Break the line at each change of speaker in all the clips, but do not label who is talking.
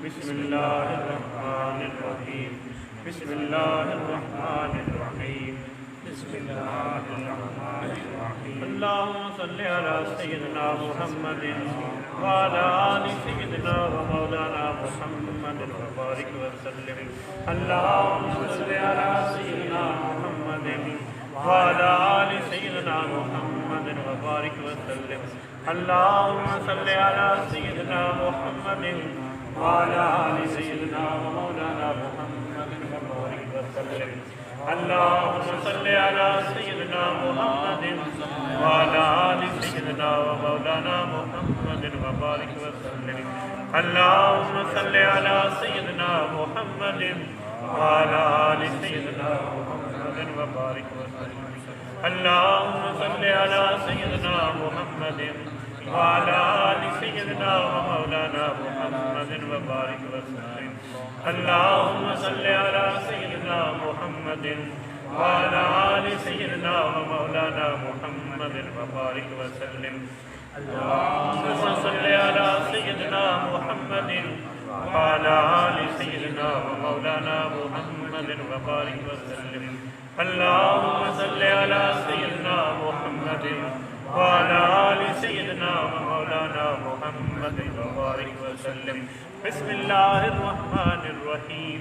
بسم الله الرحمن الرحيم بسم الله الرحمن الرحيم بسم الله الرحمن الرحيم اللهم صل على سيدنا محمد وعلى آل سيدنا ومولانا محمد وبارك وسلم اللهم صل على سيدنا محمد وعلى آل سيدنا محمد وبارك وسلم اللهم صل على سيدنا محمد وعلى آل سيدنا ومولانا محمد وبارك وسلم اللهم صل على سيدنا محمد وعلى آل سيدنا ومولانا محمد وبارك وسلم اللهم صل على سيدنا محمد وعلى آل سيدنا محمد وبارك وسلم اللهم صل على سيدنا محمد وعلى آل سيدنا ومولانا محمد وبارك وسلم اللهم صل على سيدنا محمد وعلى آل سيدنا ومولانا محمد وبارك وسلم اللهم صل على سيدنا محمد وعلى آل سيدنا ومولانا محمد وبارك وسلم اللهم صل على سيدنا محمد وعلى آل سيدنا ومولانا محمد وبارك وسلم بسم الله الرحمن الرحيم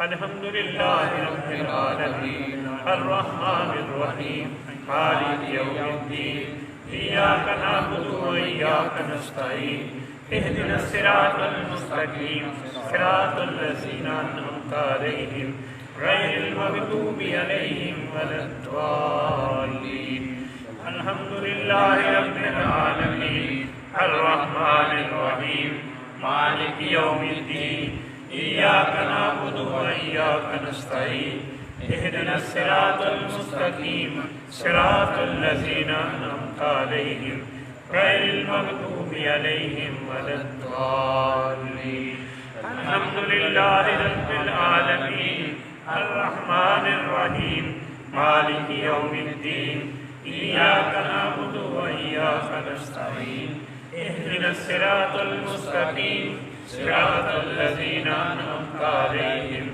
الحمد لله رب العالمين الرحمن الرحيم مالك يوم الدين إياك نعبد وإياك نستعين اهدنا الصراط المستقيم صراط الذين أنعمت عليهم غير المغضوب عليهم ولا الضالين الحمد لله رب العالمين الرحمن الرحيم مالك يوم الدين إياك نعبد وإياك نستعين اهدنا الصراط المستقيم صراط الذين أنعمت عليهم غير المغضوب عليهم ولا الضالين الحمد لله رب العالمين الرحمن الرحيم مالك يوم الدين إياك نعبد وإياك نستعين اهدنا الصراط المستقيم صراط الذين أنعمت عليهم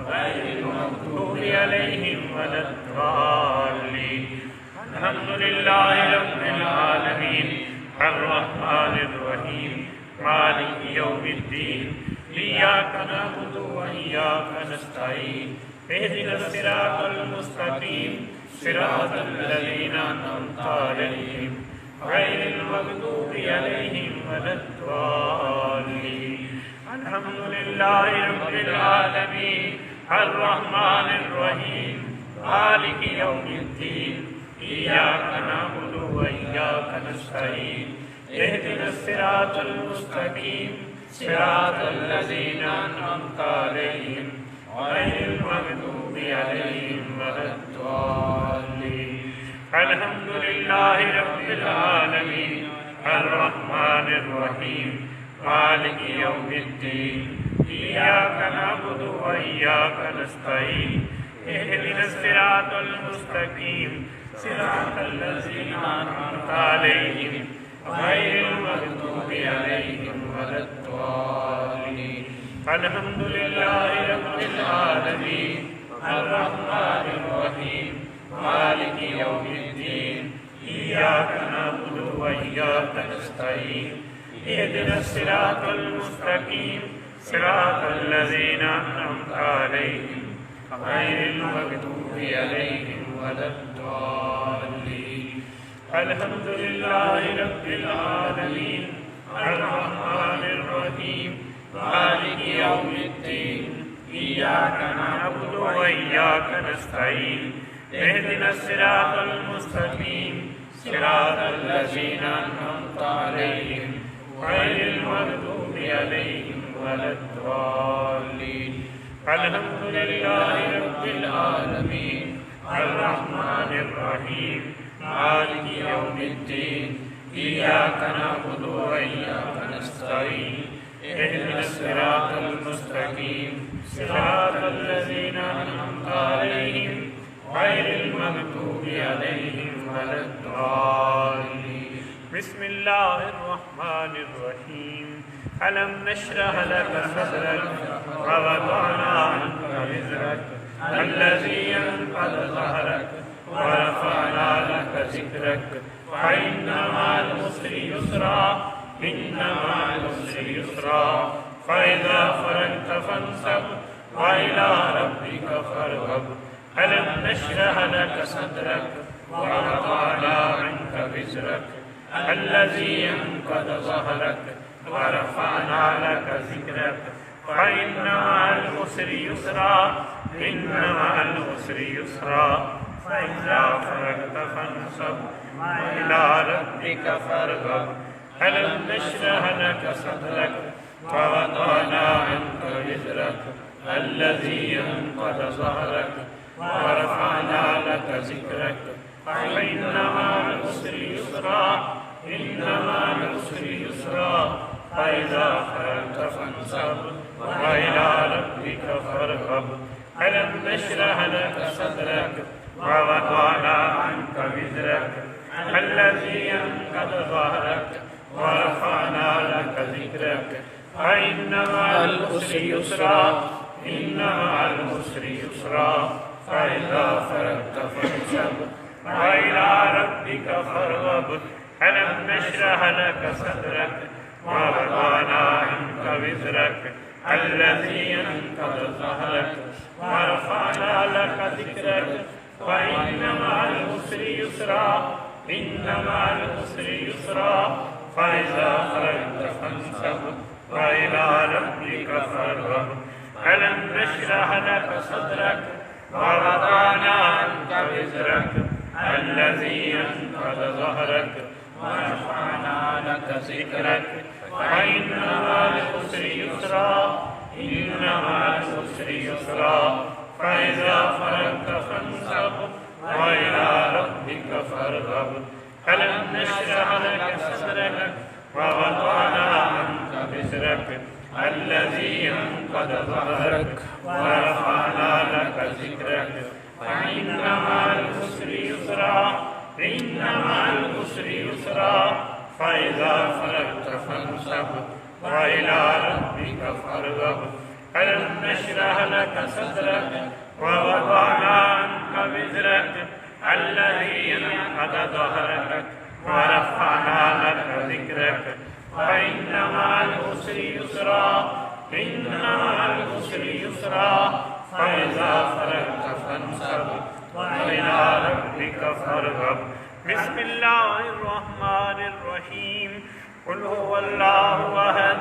غير المغضوب عليهم ولا الضالين الحمد لله رب العالمين الرحمن الرحيم مالك يوم الدين إياك نعبد وإياك نستعين اهدنا الصراط المستقيم صراط الذين أنعمت عليهم غير المغضوب عليهم ولا الضالين الحمد لله رب العالمين الرحمن الرحيم مالك يوم الدين إياك نعبد وإياك نستعين اهدنا الصراط المستقيم صراط الذين أنعمت عليهم غير المغضوب عليهم ولا الضالين الحمد لله رب العالمين الرحمن الرحيم مالك يوم الدين إياك نعبد وإياك نستعين اهدنا الصراط المستقيم صراط الذين أنعمت عليهم غير المغضوب عليهم ولا الضالين الحمد لله رب العالمين الرحمن الرحيم مالك يوم الدين إياك نعبد وإياك نستعين اهدنا الصراط المستقيم صراط الذين أنعمت عليهم غير المغضوب عليهم ولا الضالين الحمد لله رب العالمين الرحمن الرحيم مالك يوم الدين إياك نعبد وإياك نستعين اهدنا الصراط المستقيم صراط الذين أنعمت عليهم غير المغضوب عليهم ولا الضالين الحمد لله رب العالمين الرحمن الرحيم مالك يوم الدين إياك نعبد وإياك نستعين اهدنا الصراط المستقيم صراط الذين أنعمت عليهم غير المغضوب عليهم ولا الضالين بسم الله الرحمن الرحيم ألم نشرح لك صدرك ووضعنا عنك وزرك الذي أنقض ظهرك ورفعنا لك ذكرك فإن مع العسر يسرا إن مع العسر يسرا فإذا فرغت فانصب وإلى ربك فارغب ألم نشرح لك صدرك ووضعنا عنك وزرك الذي أنقض ظهرك ورفعنا لك ذكرك فإن مع العسر يسرا إن مع العسر يسرا فإذا فرغت فانصب وإلى ربك فارغب ألم نشرح لك صدرك ووضعنا عنك وزرك الذي أنقض ظهرك ورفعنا لك ذكرك فإن مع العسر يسرا إن مع العسر يسرا فإذا فرغت فانصب وإلى ربك فارغب ألم نشرح لك صدرك ووضعنا عنك وزرك الذي أنقض ظهرك ورفعنا لك ذكرك فإن مع العسر يسرا إن مع العسر يسرا فإذا فرغت فانصب وإلى ربك فارغب ألم نشرح لك صدرك ووضعنا عنك وزرك الذي أنقض ظهرك ورفعنا لك ذكرك فإن مع العسر يسرا إن مع العسر يسرا فإذا فرغت فانصب وإلى ربك فارغب ألم نشرح لك صدرك ووضعنا عنك وزرك الذي أنقض ظهرك ورفعنا لك ذكرك فإن مع العسر يسرا إن مع العسر يسرا فإذا فرغت فانصب وإلى ربك فارغب ألم نشرح لك صدرك ووضعنا عنك وزرك الذي أنقض ظهرك ورفعنا لك ذكرك فإن مع العسر يسرا إن مع العسر يسرا فإذا فرغت فانصب وإلى ربك فارغب ألم نشرح لك صدرك ووضعنا عنك وزرك الذي أنقض ظهرك ورفعنا لك ذكرك فإن مع العسر يسرا إن مع العسر يسرا فإذا فرغت فانصب وإلى ربك فارغب بسم الله الرحمن الرحيم قل هو الله أحد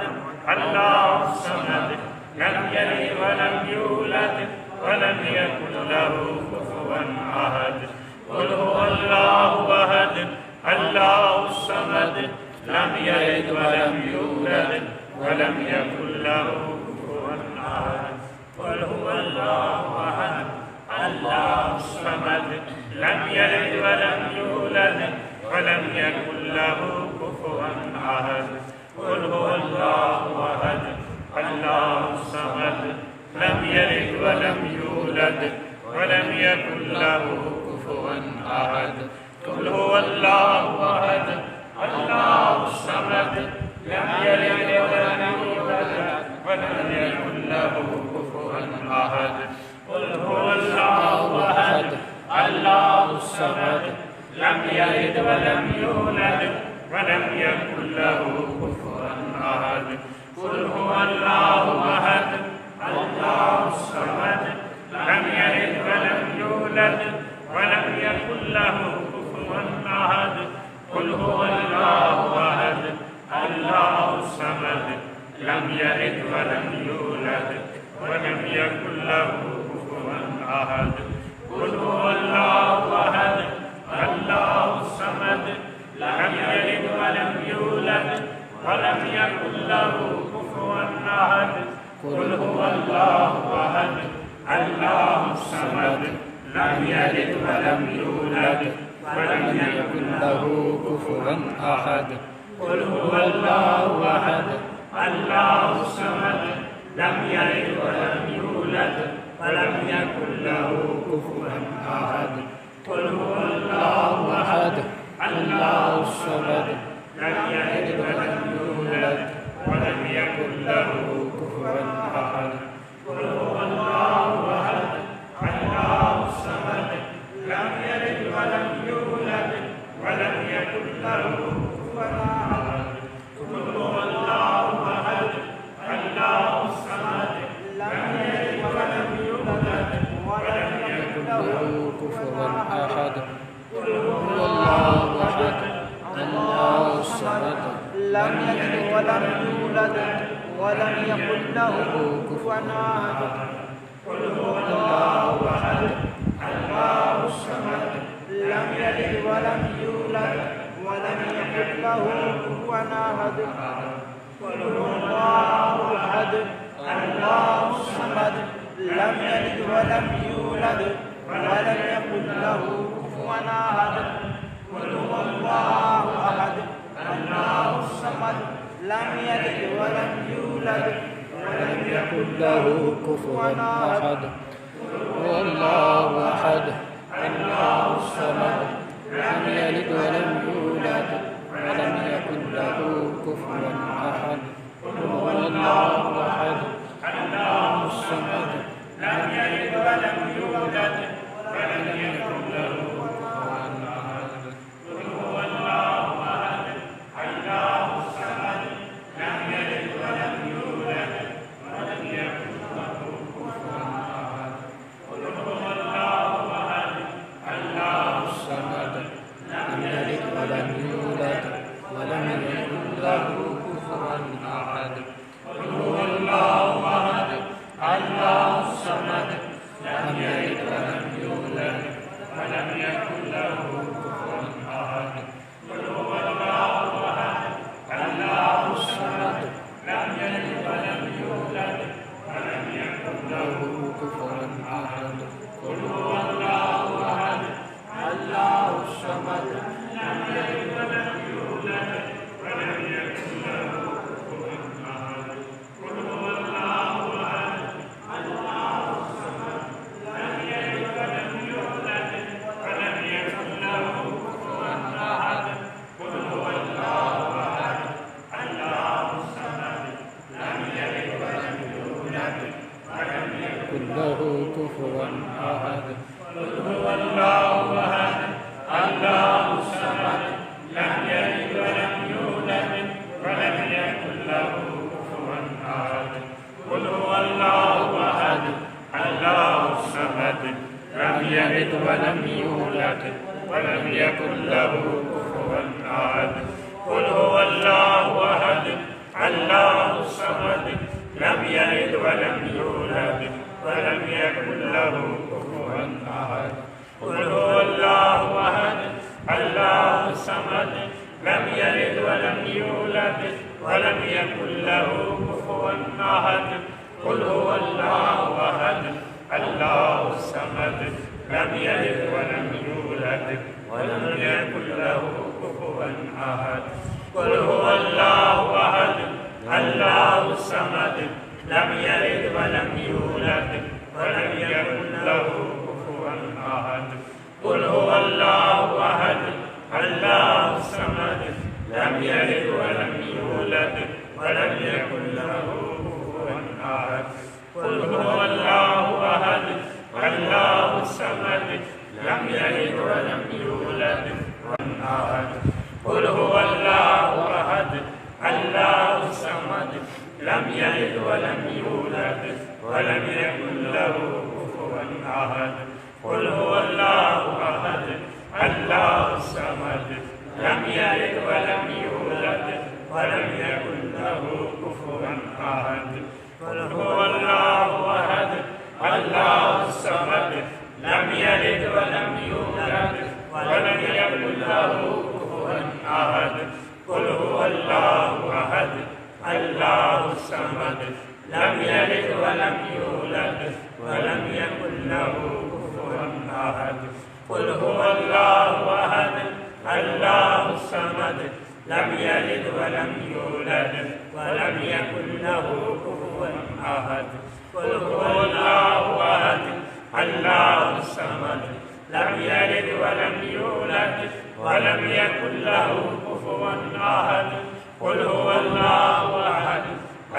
الله الصمد لم يلد ولم يولد ولم يكن له كفوا أحد قل هو الله أحد الله الصمد لم يلد ولم يولد ولم يكن له كفوا أحد قل هو الله أحد الله الصمد لم يلد ولم يولد ولم يكن له كفوا أحد قل هو الله أحد الله الصمد لم يلد ولم يولد ولم يكن له كفوا أحد قل هو الله أحد الله الصمد لم يلد ولم يولد ولم يكن له كفوا أحد قل هو الله أحد الله الصمد لم يلد ولم يولد ولم يكن له كفوا أحد قل هو الله أحد الله الصمد لم يلد ولم يولد ولم يكن له كفوا أحد قل هو الله أحد الله الصمد لم يلد ولم يولد ولم يكن له كفوا أحد قل هو الله أحد الله الصمد لم يلد ولم يولد ولم يكن له كفوا أحد قل هو الله أحد الله الصمد لم يلد ولم يولد ولم يكن له كفوا أحد قل هو الله أحد الله الصمد لم يلد ولم يولد ولم يكن له كفوا أحد قل هو الله أحد الله الصمد لم يلد ولم يولد ولم يكن له كفوا أحد قل هو الله أحد الله الصمد لم يلد ولم يولد ولم يكن له كفوا أحد قل هو الله أحد الله الصمد لم يلد ولم يولد ولم يكن له كفوا أحد قل هو الله أحد الله الصمد لم يلد ولم يولد ولم يكن له كفوا أحد قل هو الله أحد الله الصمد لم يلد ولم يولد ولم يكن له كفوا أحد قل هو الله أحد الله الصمد لم يلد ولم يولد ولم يكن له كفوا أحد قل هو الله أحد الله الصمد لم يلد ولم يولد ولم يكن له كفوا أحد هو الله أحد الله الصمد لم يلد ولم يولد ولم يكن له كفوا أحد هو الله أحد الله الصمد لم يلد ولم يولد ولم يكن له كفوا أحد هو الله أحد الله الصمد لم يلد ولم يولد ولم يكن له كفوا أحد قل هو الله أحد الله الصمد لم يلد ولم يولد ولم يكن له كفوا أحد قل هو الله أحد الله الصمد لم يلد ولم يولد ولم يكن له كفوا أحد قل هو الله أحد الله الصمد لم يلد ولم يولد ولم يكن له كفوا أحد قل هو الله أحد الله الصمد لم يلد ولم يولد ولم يكن له كفوا أحد قل هو الله أحد الله الصمد لم يلد ولم يولد ولم يكن له كفوا أحد قل هو الله أحد الله الصمد لم يلد ولم يولد ولم يكن له كفوا أحد قل هو الله أحد الله الصمد لم يلد ولم يولد ولم يكن له كفوا أحد قل هو الله أحد الله الصمد لم يلد ولم يولد ولم يكن له كفوا أحد قل هو الله أحد الله الصمد لم يلد ولم يولد ولم يكن له كفوا أحد قل هو الله أحد الله الصمد لم يلد ولم يولد ولم يكن له كفوا أحد قل هو الله أحد الله الصمد لم يلد ولم يولد ولم يكن له كفوا أحد قل هو الله أحد الله الصمد لم يلد ولم يولد ولم يكن له كفوا أحد قل هو الله أحد الله الصمد لم يلد ولم يولد ولم يكن له كفوا أحد قل هو الله أحد الله الصمد لم يلد ولم يولد أحد قل هو الله أحد الله الصمد لم يلد ولم يولد ولم يكن له كفوا أحد قل هو الله أحد الله الصمد لم يلد ولم يولد ولم يكن له كفوا أحد قل هو الله أحد الله الصمد لم يلد ولم يولد ولم يكن له كفوا أحد قل هو الله أحد الله الصمد لم يلد ولم يولد ولم يكن له كفوا أحد قل هو الله أحد الله الصمد لم يلد ولم يولد ولم يكن له كفوا أحد قل هو الله أحد الله الصمد لم يلد ولم يولد ولم يكن له كفوا أحد قل هو الله أحد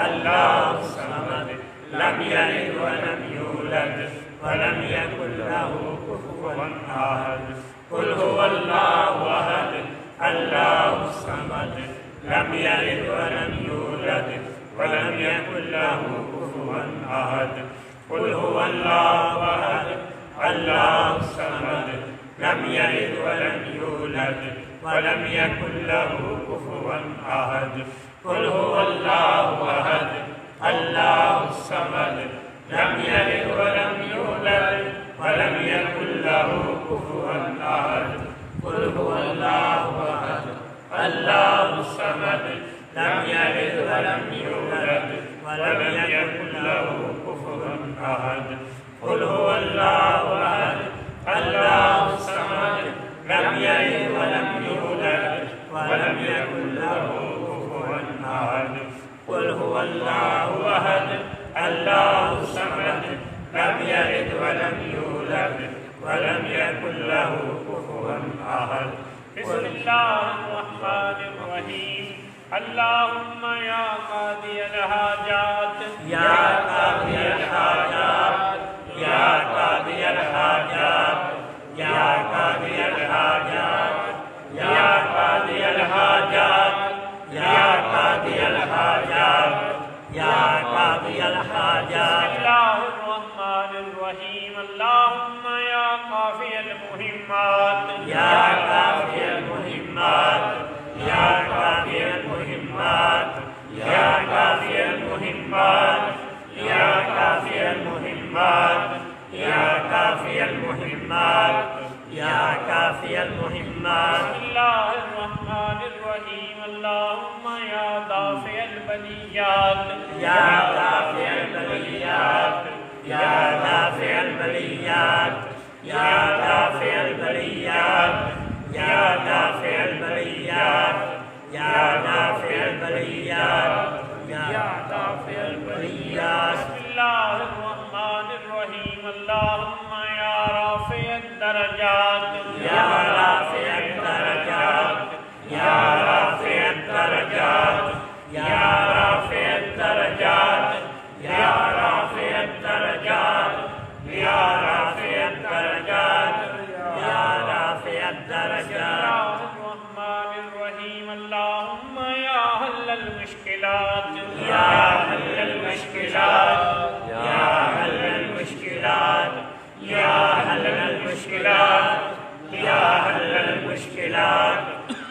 الله الصمد لم يلد ولم يولد ولم يكن له كفوا أحد قل هو الله أحد الله الصمد لم يلد ولم يولد ولم يكن له كفوا أحد قل هو الله أحد الله الصمد لم يلد ولم يولد ولم يكن له كفوا أحد قل هو الله أحد الله الصمد لم يلد ولم يولد ولم يكن له كفوا أحد قل هو الله أحد الله الصمد لم يلد ولم يولد ولم يكن له كفوا أحد قل هو الله أحد الله الصمد لم يلد ولم يولد ولم يكن له كفوا أحد قل هو الله أحد الله الصمد لم يلد ولم يولد ولم يكن له كفوا أحد بسم الله الرحمن الرحيم اللهم يا قاضي الحاجات يا قاضي الحاجات يا قاضي الحاجات يا قاضي الحاجات يا قاضي الحاجات يا قاضي الحاجات يا قاضي الحاجات بسم الله الرحمن الرحيم اللهم يا قاضي المهمات يا قاضي المهمات يا قاضي المهمات يا قاضي المهمات يا قاضي المهمات يا قاضي المهمات يا قاضي المهمات بسم الله الرحمن الرحيم اللهم يا دافع البليات يا دافع البليات يا دافع البليات يا دافع البليات يا دافع البليات يا دافع البليات يا دافع البليات بسم الله الرحمن الرحيم اللهم يا رافع الدرجات يا رافع الدرجات يا رافع الدرجات يا رافع الدرجات يا رافع الدرجات يا رافع الدرجات يا رافع الدرجات الرحمن الرحيم اللهم يا حل المشكلات يا حل المشكلات يا حل المشكلات يا حل المشكلات يا حل المشكلات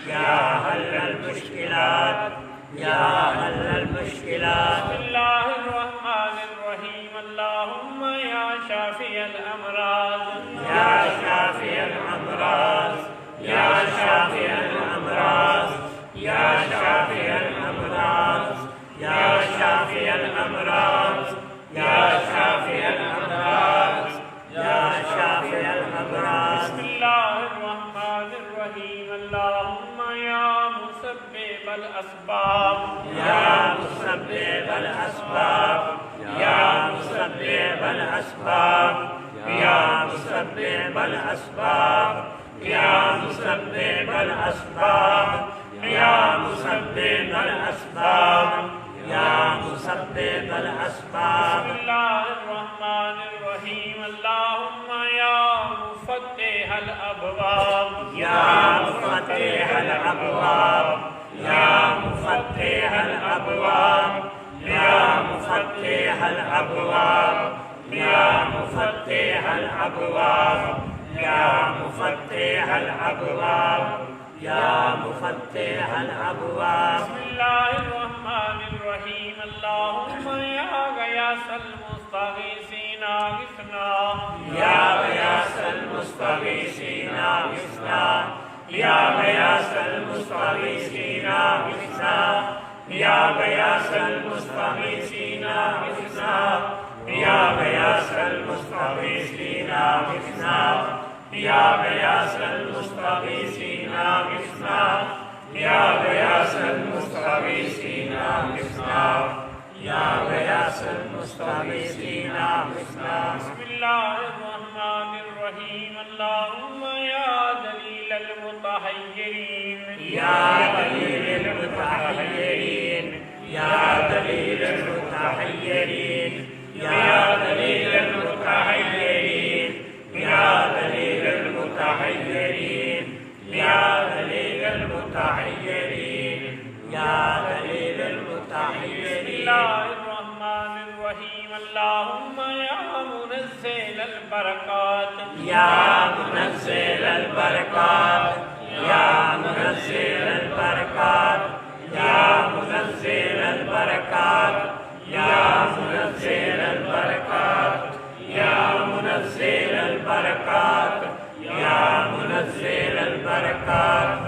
يا حل المشكلات يا حل المشكلات بسم الله الرحمن الرحيم اللهم يا شافي الأمراض يا شافي الأمراض يا شافي الأمراض يا شافي الأمراض يا شافي الأمراض يا شافي الأمراض يا شافي الأمراض بسم الله الرحمن الرحيم اللهم يا مسبب الأسباب يا مسبب الأسباب يا مسبب الأسباب يا مسبب الأسباب يا مسبب الأسباب يا مسبب الأسباب يا مسبب الأسباب بسم الله الرحمن الرحيم اللهم يا مفتح الأبواب يا مفتح الأبواب يا مفتح الأبواب يا مفتح الأبواب يا مفتح الأبواب يا مفتح الأبواب يا مفتح الأبواب بسم الله الرحمن الرحيم اللهم يا غياث المستغيثين اغثنا يا غياث المستغيثين اغثنا يا غياث المستغيثين اغثنا يا غياث المستغيثين اغثنا يا غياث المستغيثين اغثنا يا غياث المستغيثين اغثنا يا غياث المستغيثين اغثنا يا غياث المستغيثين اغثنا بسم الله الرحمن الرحيم اللهم يا دليل المتحيرين يا دليل المتحيرين يا دليل المتحيرين يا دليل المتحيرين يا دليل المتحيرين يا دليل المتحيرين يا دليل المتحيرين.
بسم الله الرحمن الرحيم. اللهم يا منزل البركات
يا منزل البركات يا منزل البركات يا منزل البركات يا منزل البركات يا منزل البركات يا منزل البركات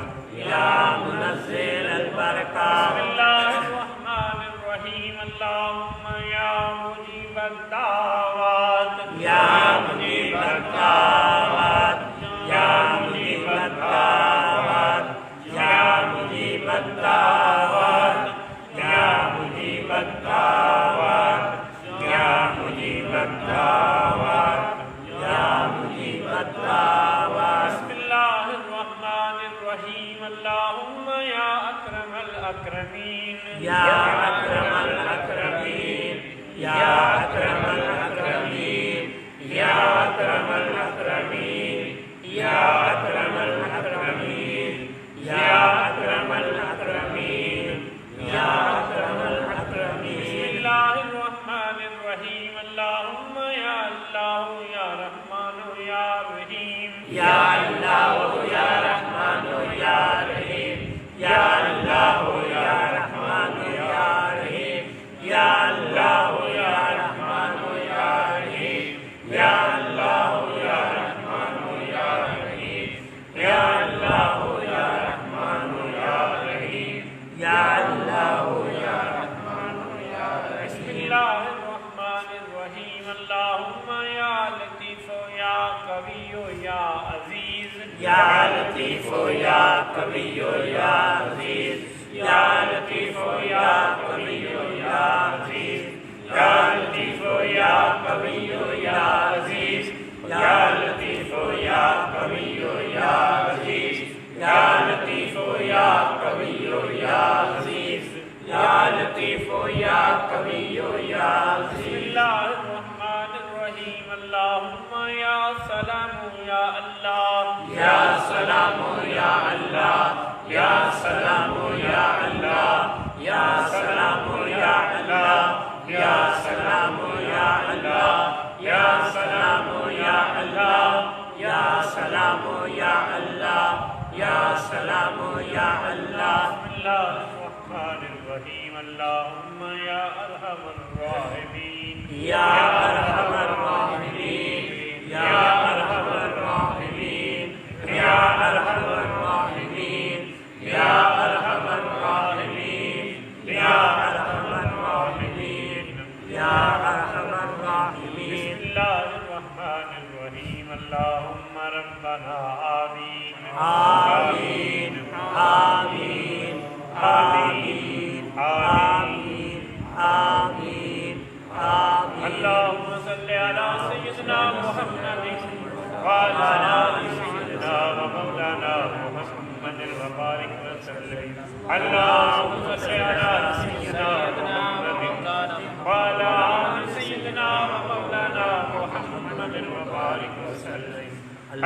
يا منزل البركات.
بسم الله الرحمن الرحيم. اللهم يا مجيب الدعوات
يا مجيب الدعوات يا مجيب الدعوات يا مجيب الدعوات يا مجيب الدعوات يا مجيب الدعوات يا مجيب الدعوات.
بسم الله الرحمن الرحيم. اللهم يا أكرم الأكرمين
يا أكرم الأكرمين يا أكرم الأكرمين يا أكرم الأكرمين يا أكرم الأكرمين يا أكرم الأكرمين يا أكرم الأكرمين.
بسم الله الرحمن الرحيم. اللهم يا الله يا رحمن يا رحيم
يا الله يا رحمن يا رحيم يا الله يا رحمن يا رحيم يا الله يا رحمن يا رحيم يا الله يا رحمن يا رحيم يا الله يا رحمن يا رحيم يا الله يا رحمن يا رحيم.
بسم الله الرحمن الرحيم. اللهم يا لطيف يا قوي يا عزيز
يا لطيف يا قوي يا عزيز يا لطيف يا قوي يا عزيز يا لطيف يا قوي يا عزيز يا لطيف يا قوي يا عزيز يا لطيف يا قوي يا عزيز يا لطيف يا قوي يا
بسم
عزيز.
الله الرحمن الرحيم. اللهم يا سلام يا الله
يا سلام يا الله يا سلام يا الله يا سلام يا الله يا سلام يا الله يا سلام يا الله يا سلام يا الله يا سلام يا الله.
بسم الله الرحمن الرحيم. اللهم يا أرحم الراحمين
يا أرحم الراحمين يا أرحم الراحمين يا أرحم الراحمين يا أرحم الراحمين يا أرحم الراحمين يا أرحم الراحمين.
بسم الله الرحمن الرحيم. اللهم ربنا آمين
آمين آمين آمين آمين آمين آمين.
اللهم صل على سيدنا محمد وعلى آل سيدنا ومولانا محمد وبارك وسلم. اللهم صل على سيدنا محمد وعلى آل سيدنا ومولانا محمد وبارك وسلم.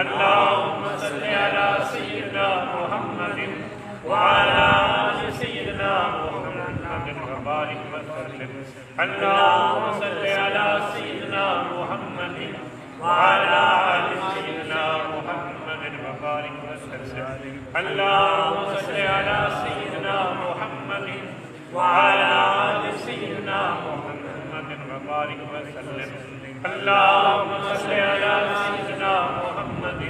اللهم صل على سيدنا محمد وعلى آل سيدنا محمد وبارك وسلم. اللهم صل على سيدنا محمد وعلى آل سيدنا محمد وبارك وسلم. اللهم صل على سيدنا محمد وعلى آل سيدنا محمد وبارك وسلم. اللهم صل على سيدنا محمد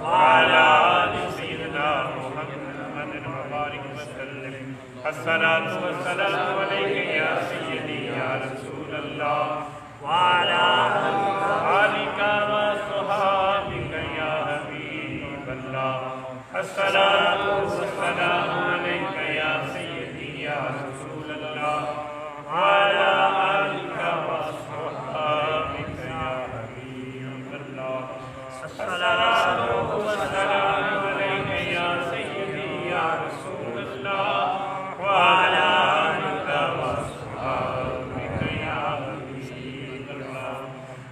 وعلى آل سيدنا محمد وبارك وسلم. الصلاة والسلام عليك يا سيدي يا رسول الله وعلى آلك وصحابك يا حبيب الله. الصلاة والسلام عليك يا سيدي يا رسول الله وعلى آلك وصحابك يا حبيب الله. الصلاة والسلام عليك يا سيدي يا رسول الله وعلى آلك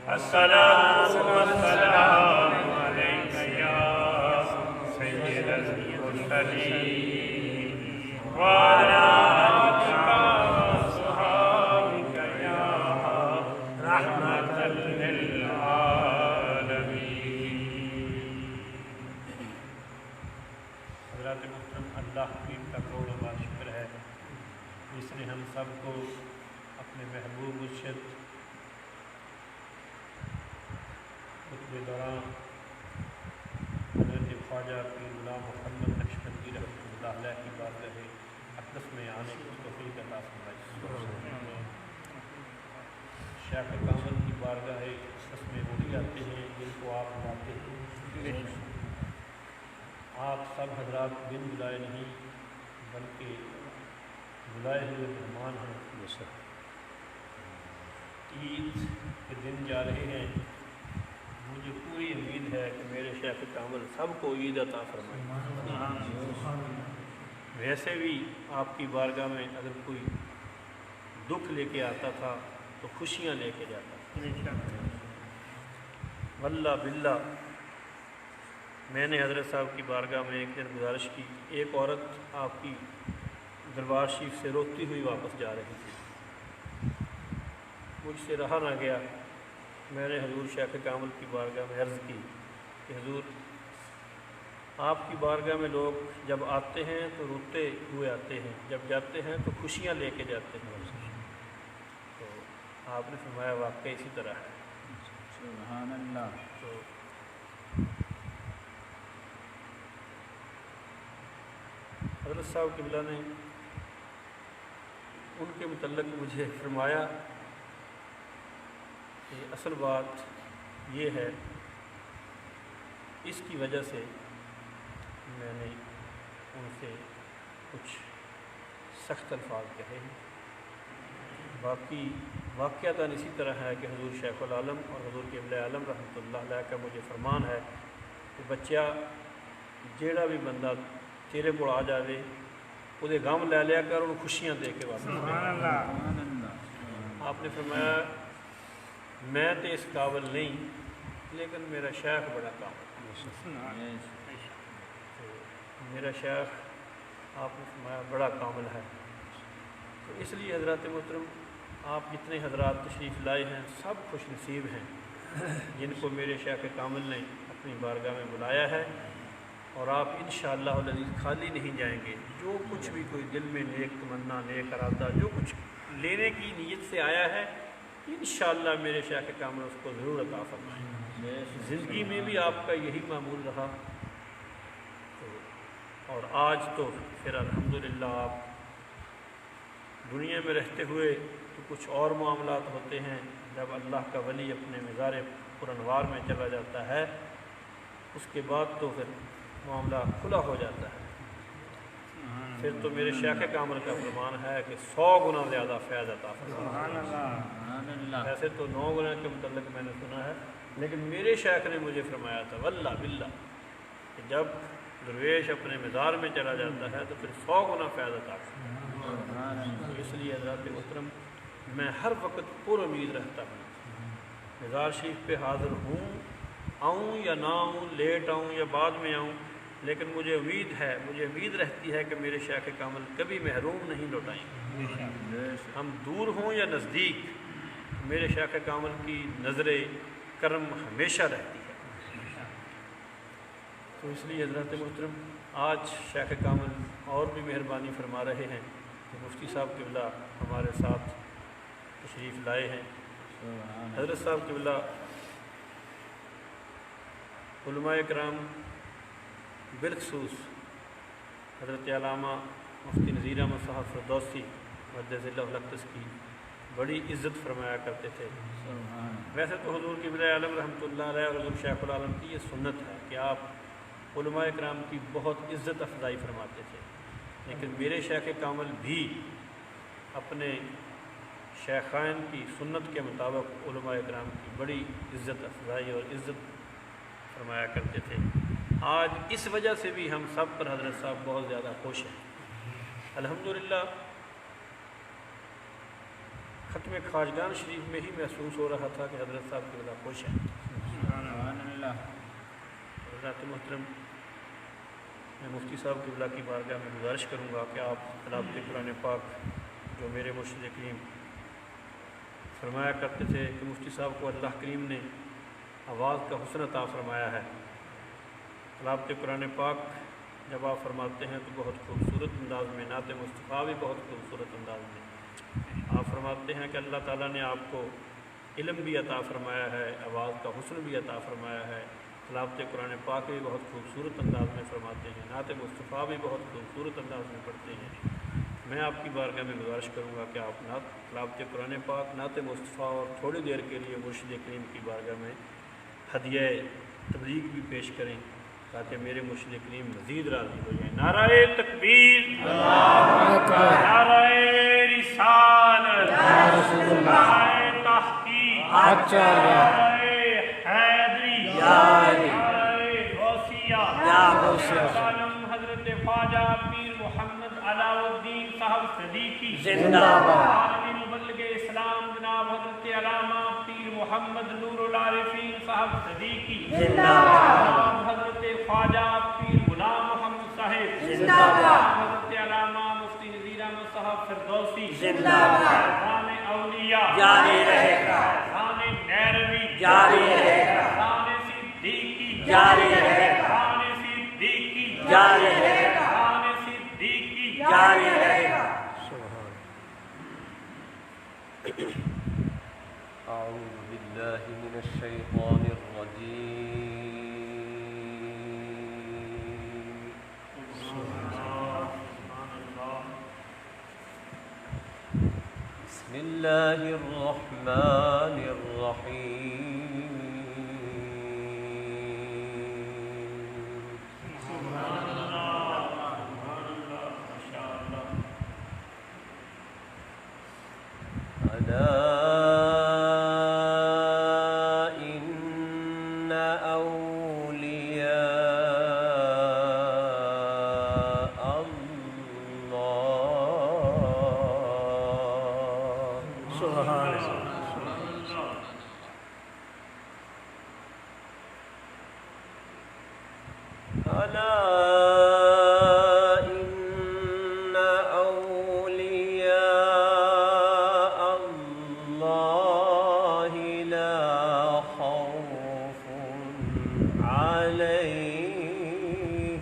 الصلاۃ والسلام علیک یا سید المرسلین وعلی آلک وصحابک یا رحمۃ للعالمین۔ حضرات محترم، اللہ کی کروڑوں بار شکر ہے جس نے ہم سب کو اپنے محبوب مرشد خطب دوران حضرت خواجہ پیر غلام محمد نقشبندی رحمۃ اللہ علیہ کی بارگاہ اقدس میں آنے کی توفیق عطا فرمائی۔ شیخ کامل کی بارگاہ اقدس میں وہی آتے ہیں جن کو آپ بلاتے ہیں۔ آپ سب حضرات بن بلائے نہیں بلکہ بلائے ہوئے مہمان ہیں۔ عید کے دن جا رہے ہیں، مجھے پوری امید ہے کہ میرے شیخ کامل سب کو عید عطا فرمائے۔ ویسے بھی آپ کی بارگاہ میں اگر کوئی دکھ لے کے آتا تھا تو خوشیاں لے کے جاتا تھا۔ واللہ باللہ میں نے حضرت صاحب کی بارگاہ میں ایک دن گزارش کی، ایک عورت آپ کی دربار شریف سے روتی ہوئی واپس جا رہی تھی، مجھ سے رہا نہ گیا، میں نے حضور شیخ کامل کی بارگاہ میں عرض کی کہ حضور آپ کی بارگاہ میں لوگ جب آتے ہیں تو روتے ہوئے آتے ہیں، جب جاتے ہیں تو خوشیاں لے کے جاتے ہیں۔ تو آپ نے فرمایا واقعی اسی طرح ہے۔
سبحان اللہ۔
تو حضرت صاحب قبلہ نے ان کے متعلق مجھے فرمایا کہ اصل بات یہ ہے، اس کی وجہ سے میں نے ان سے کچھ سخت الفاظ کہے ہیں۔ باقی واقعتاً اسی طرح ہے کہ حضور شیخ العالم اور حضور قبلہ عالم رحمۃ اللہ علیہ کا مجھے فرمان ہے کہ بچہ جیڑا بھی بندہ تیرے کو آ جاوے وہ غم لے لیا کر ان خوشیاں دے کے واپس۔ آپ نے فرمایا میں تو اس قابل نہیں لیکن میرا شیخ بڑا قابل، میرا شیخ آپ نے فرمایا بڑا کامل ہے۔ تو اس لیے حضرات محترم آپ جتنے حضرات تشریف لائے ہیں سب خوش نصیب ہیں جن کو میرے شیخ کامل نے اپنی بارگاہ میں بلایا ہے، اور آپ انشاءاللہ العزیز خالی نہیں جائیں گے۔ جو کچھ بھی کوئی دل میں نیک تمنا، نیک ارادہ، جو کچھ لینے کی نیت سے آیا ہے انشاءاللہ میرے شیخ کامل اس کو ضرور عطا فرمائیں۔ زندگی میں بھی آپ کا یہی معمول رہا، اور آج تو پھر الحمدللہ آپ دنیا میں رہتے ہوئے تو کچھ اور معاملات ہوتے ہیں، جب اللہ کا ولی اپنے مزار پرانوار میں چلا جاتا ہے اس کے بعد تو پھر معاملہ کھلا ہو جاتا ہے۔ پھر تو میرے شیخ کامل کا فرمان ہے کہ 100 گنا زیادہ فیض عطا فرمائے۔ ایسے تو 9 گنا کے متعلق میں نے سنا ہے، لیکن میرے شیخ نے مجھے فرمایا تھا واللہ باللہ کہ جب درویش اپنے مزار میں چلا جاتا ہے تو پھر 100 گنا فیض عطا فرمائے۔ تو اس لیے حضرات محترم میں ہر وقت پر امید رہتا ہوں، مزار شریف پہ حاضر ہوں، آؤں یا نہ آؤں، لیٹ آؤں یا بعد میں آؤں، لیکن مجھے امید ہے، مجھے امید رہتی ہے کہ میرے شیخ کامل کبھی محروم نہیں لوٹائیں گے۔ ہم دور ہوں یا نزدیک، میرے شیخ کامل کی نظر کرم ہمیشہ رہتی ہے۔ تو اس لیے حضرات محترم آج شیخ کامل اور بھی مہربانی فرما رہے ہیں کہ مفتی صاحب قبلہ ہمارے ساتھ تشریف لائے ہیں۔ حضرت صاحب قبلہ علماء کرام بالخصوص حضرت علامہ مفتی نذیر احمد صاحب فردوسی مقدس اللہ الاقدس کی بڑی عزت فرمایا کرتے تھے۔ ویسے تو حضور قبلہ عالم رحمۃ اللہ علیہ اور حضور شیخ العالم کی یہ سنت ہے کہ آپ علماء کرام کی بہت عزت افزائی فرماتے تھے، لیکن میرے شیخ کامل بھی اپنے شیخین کی سنت کے مطابق علماء کرام کی بڑی عزت افزائی اور عزت فرمایا کرتے تھے۔ آج اس وجہ سے بھی ہم سب پر حضرت صاحب بہت زیادہ خوش ہیں۔ الحمدللہ ختم خواجگان شریف میں ہی محسوس ہو رہا تھا کہ حضرت صاحب کی بلا خوش ہیں. حضرات محترم، میں مفتی صاحب کی بلا کی بارگاہ میں گزارش کروں گا کہ آپ تلاوت قرآن پاک جو میرے مرشد کریم فرمایا کرتے تھے کہ مفتی صاحب کو اللہ کریم نے آواز کا حسن عطا فرمایا ہے. تلاوت قرآن پاک جب آپ فرماتے ہیں تو بہت خوبصورت انداز میں، نعت مصطفیٰ بھی بہت خوبصورت انداز میں آپ فرماتے ہیں کہ اللہ تعالیٰ نے آپ کو علم بھی عطا فرمایا ہے، آواز کا حسن بھی عطا فرمایا ہے. تلاوت قرآن پاک بھی بہت خوبصورت انداز میں فرماتے ہیں، نعت مصطفیٰ بھی بہت خوبصورت انداز میں پڑھتے ہیں. میں آپ کی بارگاہ میں گزارش کروں گا کہ آپ تلاوت قرآن پاک، نعت مصطفیٰ اور تھوڑی دیر کے لیے مرشد کریم کی بارگاہ میں ہدیہ تبلیغ بھی پیش کریں تاکہ میرے مرشد کریم مزید راضی ہو جائیں. نعرہ تکبیر، نعرہ رسالت، نعرہ تحقیق، نعرہ حیدری، نعرہ غوثیہ، عالم حضرت خواجہ پیر محمد علاء الدین صاحب صدیقی
زندہ باد.
عالم مبلغ اسلام جناب حضرت علامہ پیر محمد نور العارفین صاحب صدیقی
زندہ باد.
حضرت خواجہ پیر غلام محمد صاحب
زندہ باد.
حضرت علامہ مفتی نذیر احمد صاحب فردوسی
زندہ باد.
خان اولیاء
جاری رہے گا،
خان نیروی
جاری رہے گا،
خان صدیقی
جاری رہے گا،
خان صدیقی
جاری رہے گا،
خان صدیقی
جاری رہے گا.
أعوذ بالله من الشيطان الرجيم. بسم الله الرحمن الرحيم. ألا إن أولياء الله
سبحان اللہ.
ألا إن أولياء الله لا خوف عليهم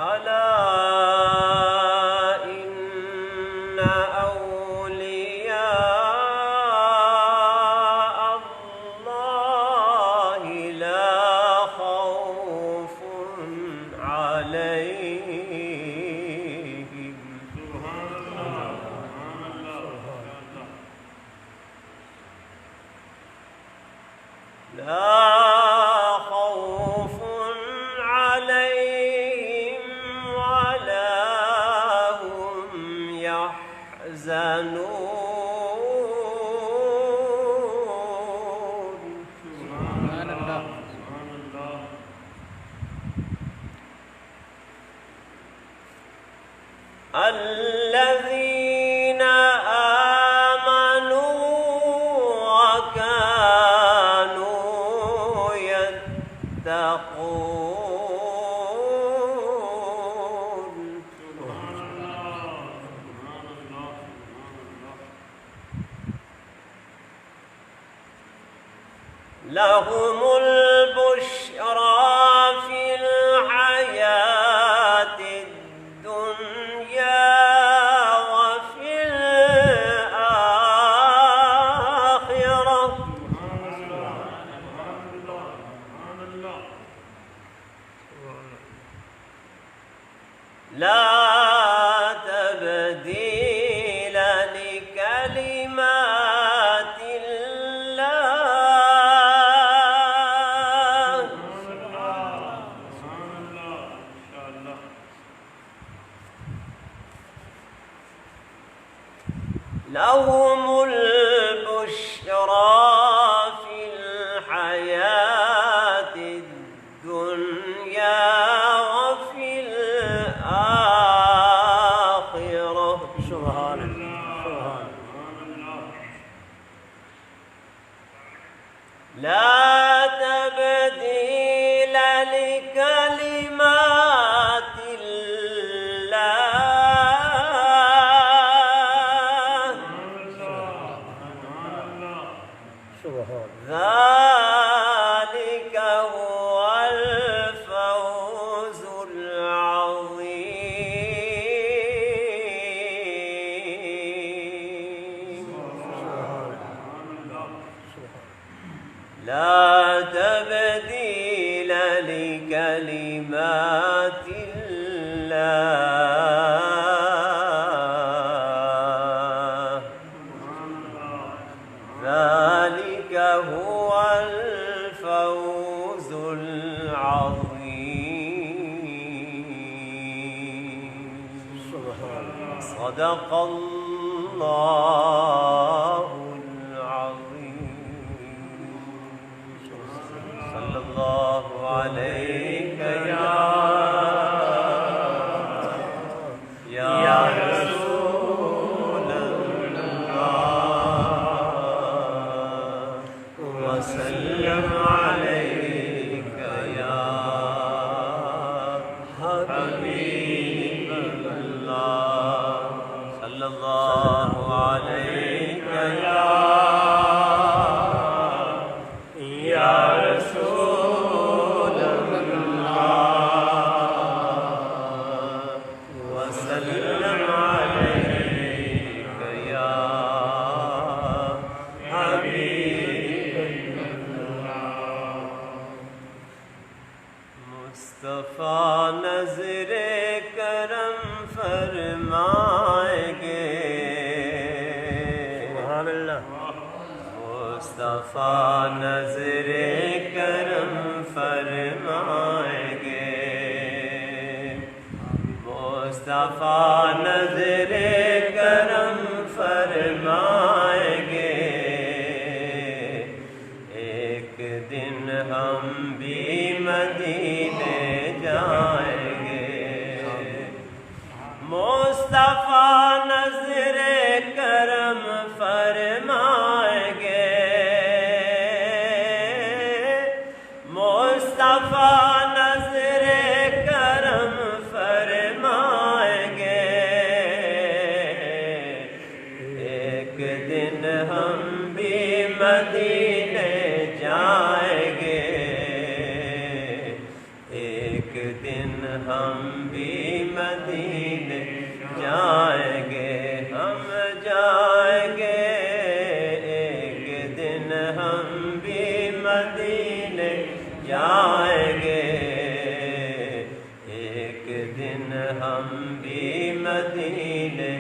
ألا إن أولياء الله لا خوف عليهم لا خوف عليهم ولا هم يحزنون. الذين آمنوا وكانوا يتقون. لهم البشرى في الحياة الدنيا وفي الآخرة. لا تبديل لكلمات الله. لهم البشرى في الحياة الدنيا الله ذلك هو الفوز العظيم صدق الله العظيم صلى الله عليك يا رسول الله وسلم عليك يا حبيب الله صلى الله عليك يا رسول الله وسلم عليك يا حبيب الله مصطفیٰ نظر کرم فرمائیں گے سبحان اللہ مصطفیٰ نظر کرم فرمائیں گے مصطفیٰ نظر کرم فرمائیں گے ایک دن ہم بھی مدینے جائیں گے مصطفیٰ نظر کرم فرمائیں گے مصطفیٰ نظر کرم فرمائیں گے ایک دن ہم بھی مدینے جائیں گے ایک دن ہم بھی مدینے جائیں گے ہم جائیں گے ایک دن ہم بھی مدینے جائیں گے ایک دن ہم بھی مدینے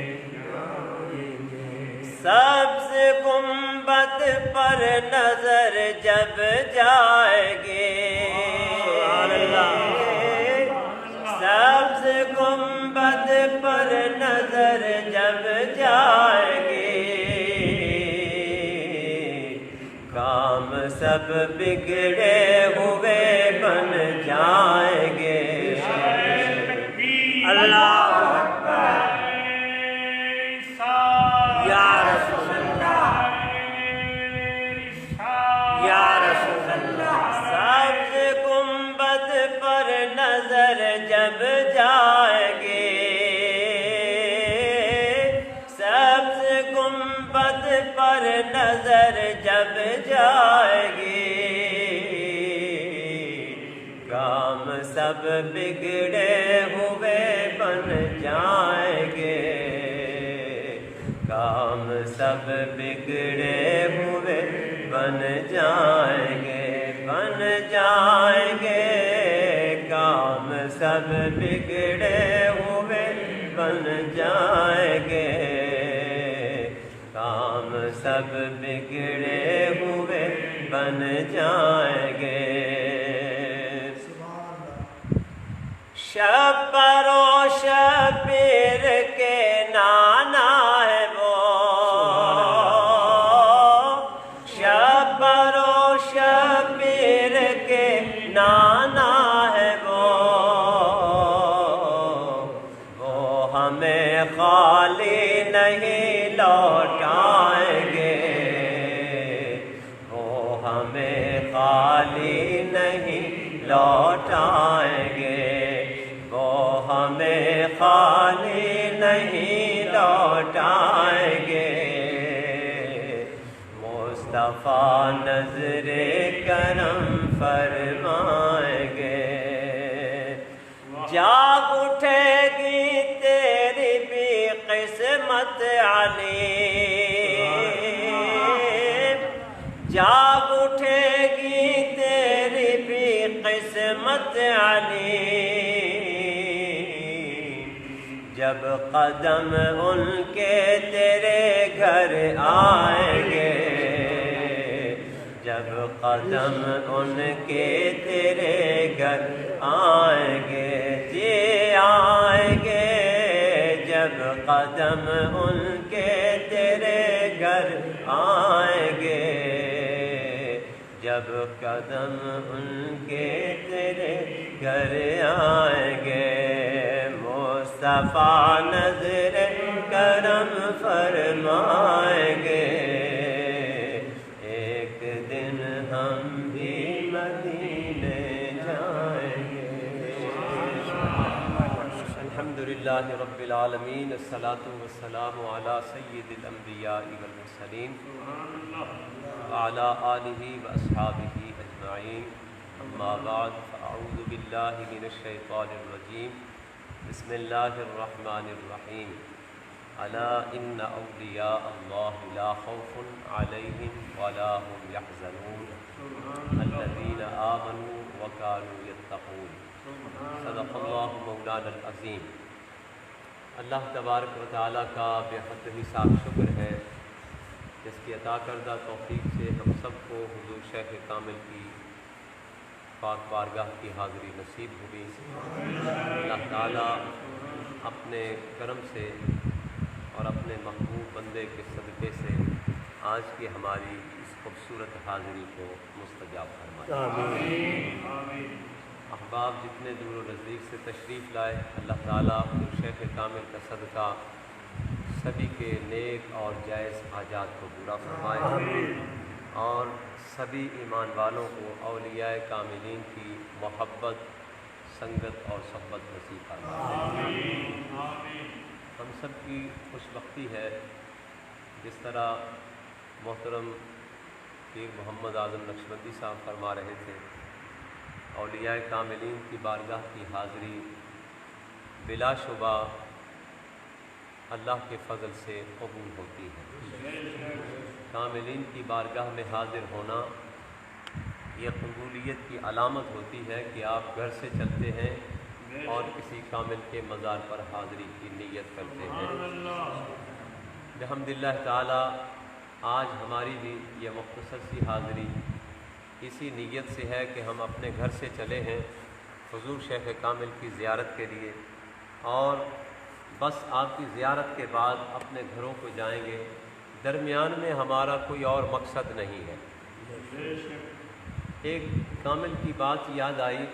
سبز گنبد پر نظر جب جائے گے سبز گنبد پر نظر جب جائے گی کام سب بگڑے ہوئے بن جائیں گے اللہ یا رسول اللہ یا رسول اللہ سبز گنبد پر نظر جب جائے گی سبز گنبد پر نظر جب جائے گی کام سب بگڑے ہوئے بن جائیں گے کام سب بگڑے ہوئے بن جائیں گے بن جائیں گے کام سب بگڑے ہوئے بن جائیں گے کام سب بگڑے ہوئے بن جائیں گے شب و شبیر کے نانا ہے وہ شب و شبیر کے نانا ہے وہ ہمیں خالی نہیں لوٹائیں گے وہ ہمیں خالی نہیں لوٹائیں گے وہ ہمیں خالی نہیں لوٹائیں گے مصطفیٰ نظر کرم فرمائیں گے جاگ اٹھے گی تیری بھی قسمت علیم جاگ اٹھے گی تیری بھی قسمت علیم جب قدم ان کے تیرے گھر آئیں گے، جب قدم ان کے تیرے گھر آئیں گے، جی آئیں گے، جب قدم ان کے تیرے گھر آئیں گے، جب قدم ان کے تیرے گھر آئیں گے، مصطفیٰ نظر کرم فرمائیں گے، ایک دن ہم بھی مدینے جائیں گے۔ الحمدللہ رب العالمین، الصلاۃ والسلام علی سید الانبیاء والمرسلین وعلی آلہ واصحابہ اجمعین، اما بعد فاعوذ باللہ من الشیطان الرجیم، بسم اللہ الرحمن الرحیم، الا ان اولیاء اللہ لا خوف علیہم ولا هم یحزنون الذین آمنوا وکانوا یتقون۔ صدق اللہ مولانا العظیم۔ اللہ تبارک و تعالیٰ کا بے حد حساب شکر ہے، جس کی عطا کردہ توفیق سے ہم سب کو حضور شیخ کامل کی پاک بارگاہ کی حاضری نصیب ہوئی۔ اللہ تعالیٰ اپنے کرم سے اور اپنے محبوب بندے کے صدقے سے آج کی ہماری اس خوبصورت حاضری کو مستجاب فرمائے۔ احباب جتنے دور و نزدیک سے تشریف لائے، اللہ تعالیٰ حضور شیخ کامل کا صدقہ سبھی کے نیک اور جائز حاجات کو پورا فرمائے، اور سبھی ایمان والوں کو اولیاء کاملین کی محبت، سنگت اور صحبت نصیب فرمائے۔ ہم سب کی خوش بختی ہے، جس طرح محترم پیر محمد اعظم نقشبندی صاحب فرما رہے تھے، اولیاء کاملین کی بارگاہ کی حاضری بلا شبہ اللہ کے فضل سے قبول ہوتی ہے۔ کاملین کی بارگاہ میں حاضر ہونا یہ قبولیت کی علامت ہوتی ہے کہ آپ گھر سے چلتے ہیں اور کسی کامل کے مزار پر حاضری کی نیت کرتے ہیں۔ بحمداللہ تعالی آج ہماری بھی یہ مختصر سی حاضری اسی نیت سے ہے کہ ہم اپنے گھر سے چلے ہیں حضور شیخ کامل کی زیارت کے لیے، اور بس آپ کی زیارت کے بعد اپنے گھروں کو جائیں گے۔ درمیان میں ہمارا کوئی اور مقصد نہیں ہے۔ ایک کامل کی بات یاد آئی،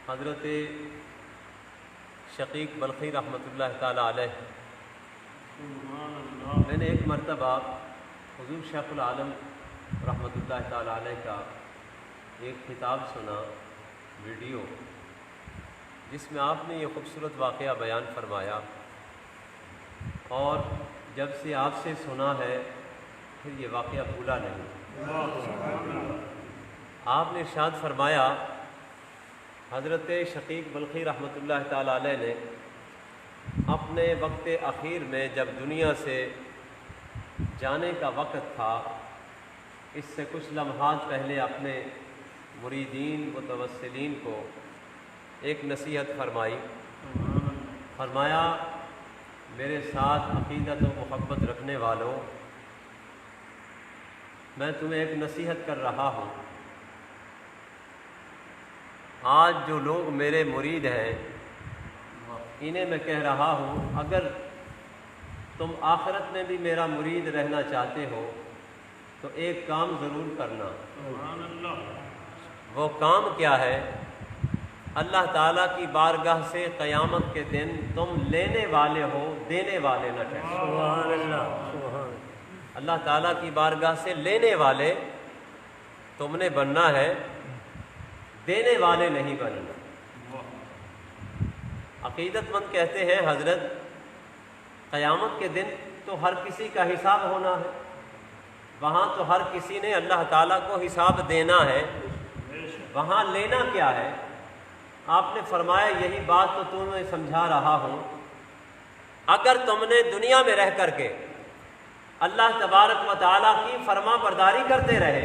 حضرت شقیق بلخی رحمۃ اللہ تعالیٰ علیہ، میں نے ایک مرتبہ حضور شیخ العالم رحمۃ اللہ تعالیٰ علیہ کا ایک خطاب سنا، ویڈیو، جس میں آپ نے یہ خوبصورت واقعہ بیان فرمایا، اور جب سے آپ سے سنا ہے پھر یہ واقعہ بھولا نہیں۔ آپ نے ارشاد فرمایا، حضرت شقیق بلخی رحمۃ اللہ تعالیٰ علیہ نے اپنے وقت اخیر میں جب دنیا سے جانے کا وقت تھا، اس سے کچھ لمحات پہلے اپنے مریدین متوسلین کو ایک نصیحت فرمائی۔ فرمایا، میرے ساتھ عقیدت و محبت رکھنے والوں، میں تمہیں ایک نصیحت کر رہا ہوں۔ آج جو لوگ میرے مرید ہیں، انہیں میں کہہ رہا ہوں، اگر تم آخرت میں بھی میرا مرید رہنا چاہتے ہو تو ایک کام ضرور کرنا۔ وہ کام کیا ہے؟ اللہ تعالیٰ کی بارگاہ سے قیامت کے دن تم لینے والے ہو، دینے والے نہ ٹھہرو۔ اللہ تعالیٰ کی بارگاہ سے لینے والے تم نے بننا ہے، دینے والے نہیں بننا۔ عقیدت مند کہتے ہیں حضرت، قیامت کے دن تو ہر کسی کا حساب ہونا ہے، وہاں تو ہر کسی نے اللہ تعالیٰ کو حساب دینا ہے، وہاں لینا کیا ہے؟ آپ نے فرمایا، یہی بات تو تمہیں سمجھا رہا ہوں، اگر تم نے دنیا میں رہ کر کے اللہ تبارک و تعالیٰ کی فرما برداری کرتے رہے،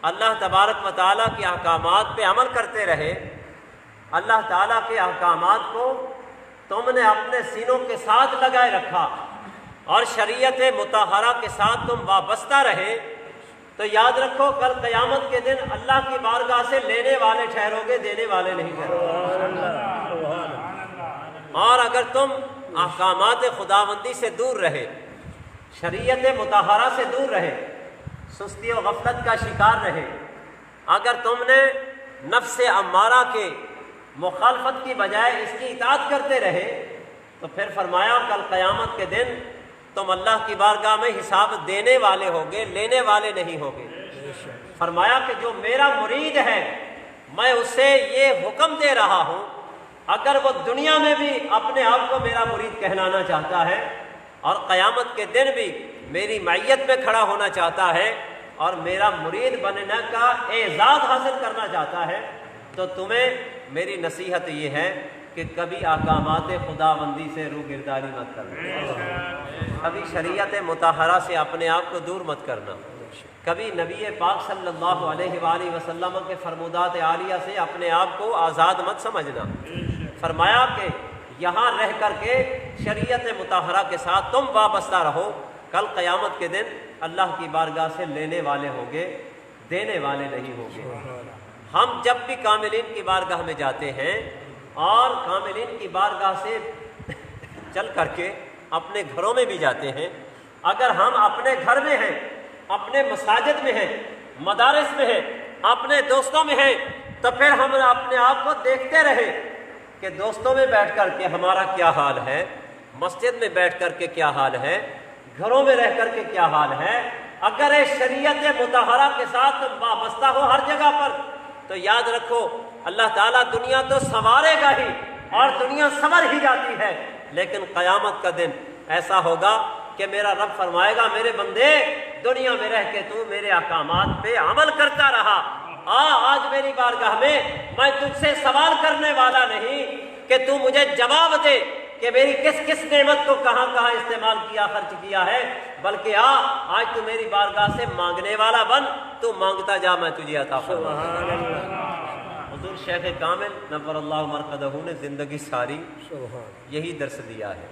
اللہ تبارک و تعالیٰ کے احکامات پہ عمل کرتے رہے، اللہ تعالیٰ کے احکامات کو تم نے اپنے سینوں کے ساتھ لگائے رکھا اور شریعت مطہرہ کے ساتھ تم وابستہ رہے، تو یاد رکھو کل قیامت کے دن اللہ کی بارگاہ سے لینے والے ٹھہرو گے، دینے والے نہیں ٹھہرو گے۔ اور اگر تم احکامات خداوندی سے دور رہے، شریعت مطہرہ سے دور رہے، سستی و غفلت کا شکار رہے، اگر تم نے نفس امارہ کے مخالفت کی بجائے اس کی اطاعت کرتے رہے، تو پھر فرمایا کل قیامت کے دن تم اللہ کی بارگاہ میں حساب دینے والے ہوگے، لینے والے نہیں ہوگے۔ فرمایا کہ جو میرا مرید ہے میں اسے یہ حکم دے رہا ہوں، اگر وہ دنیا میں بھی اپنے آپ کو میرا مرید کہلانا چاہتا ہے اور قیامت کے دن بھی میری معیت میں کھڑا ہونا چاہتا ہے اور میرا مرید بننے کا اعزاز حاصل کرنا چاہتا ہے، تو تمہیں میری نصیحت یہ ہے کہ کبھی احکامات خداوندی سے روگردانی مت کرنا، کبھی شریعت مطہرہ سے اپنے آپ کو دور مت کرنا، کبھی نبی پاک صلی اللہ علیہ وآلہ وسلم کے فرمودات عالیہ سے اپنے آپ کو آزاد مت سمجھنا۔ فرمایا کہ یہاں رہ کر کے شریعت مطہرہ کے ساتھ تم وابستہ رہو، کل قیامت کے دن اللہ کی بارگاہ سے لینے والے ہوگے، دینے والے نہیں ہوگے۔ ہم جب بھی کاملین کی بارگاہ میں جاتے ہیں اور کاملین کی بارگاہ سے چل کر کے اپنے گھروں میں بھی جاتے ہیں، اگر ہم اپنے گھر میں ہیں، اپنے مساجد میں ہیں، مدارس میں ہیں، اپنے دوستوں میں ہیں، تو پھر ہم اپنے آپ کو دیکھتے رہے کہ دوستوں میں بیٹھ کر کے ہمارا کیا حال ہے، مسجد میں بیٹھ کر کے کیا حال ہے، گھروں میں رہ کر کے کیا حال ہے۔ اگر شریعت مطہرہ کے ساتھ تم وابستہ ہو ہر جگہ پر، تو یاد رکھو اللہ تعالیٰ دنیا تو سنوارے گا ہی، اور دنیا سنور ہی جاتی ہے، لیکن قیامت کا دن ایسا ہوگا کہ میرا رب فرمائے گا میرے بندے دنیا میں رہ کے تو میرے احکامات پہ عمل کرتا رہا، آج میری بارگاہ میں تجھ سے سوال کرنے والا نہیں کہ تو مجھے جواب دے کہ میری کس کس نعمت کو کہاں کہاں استعمال کیا، خرچ کیا ہے، بلکہ آج تو میری بارگاہ سے مانگنے والا بن، تو مانگتا جا، میں تجھے عطا فرماؤں گا۔ حضور شیخ کامل نور اللہ مرقدہ نے زندگی ساری یہی درس دیا ہے۔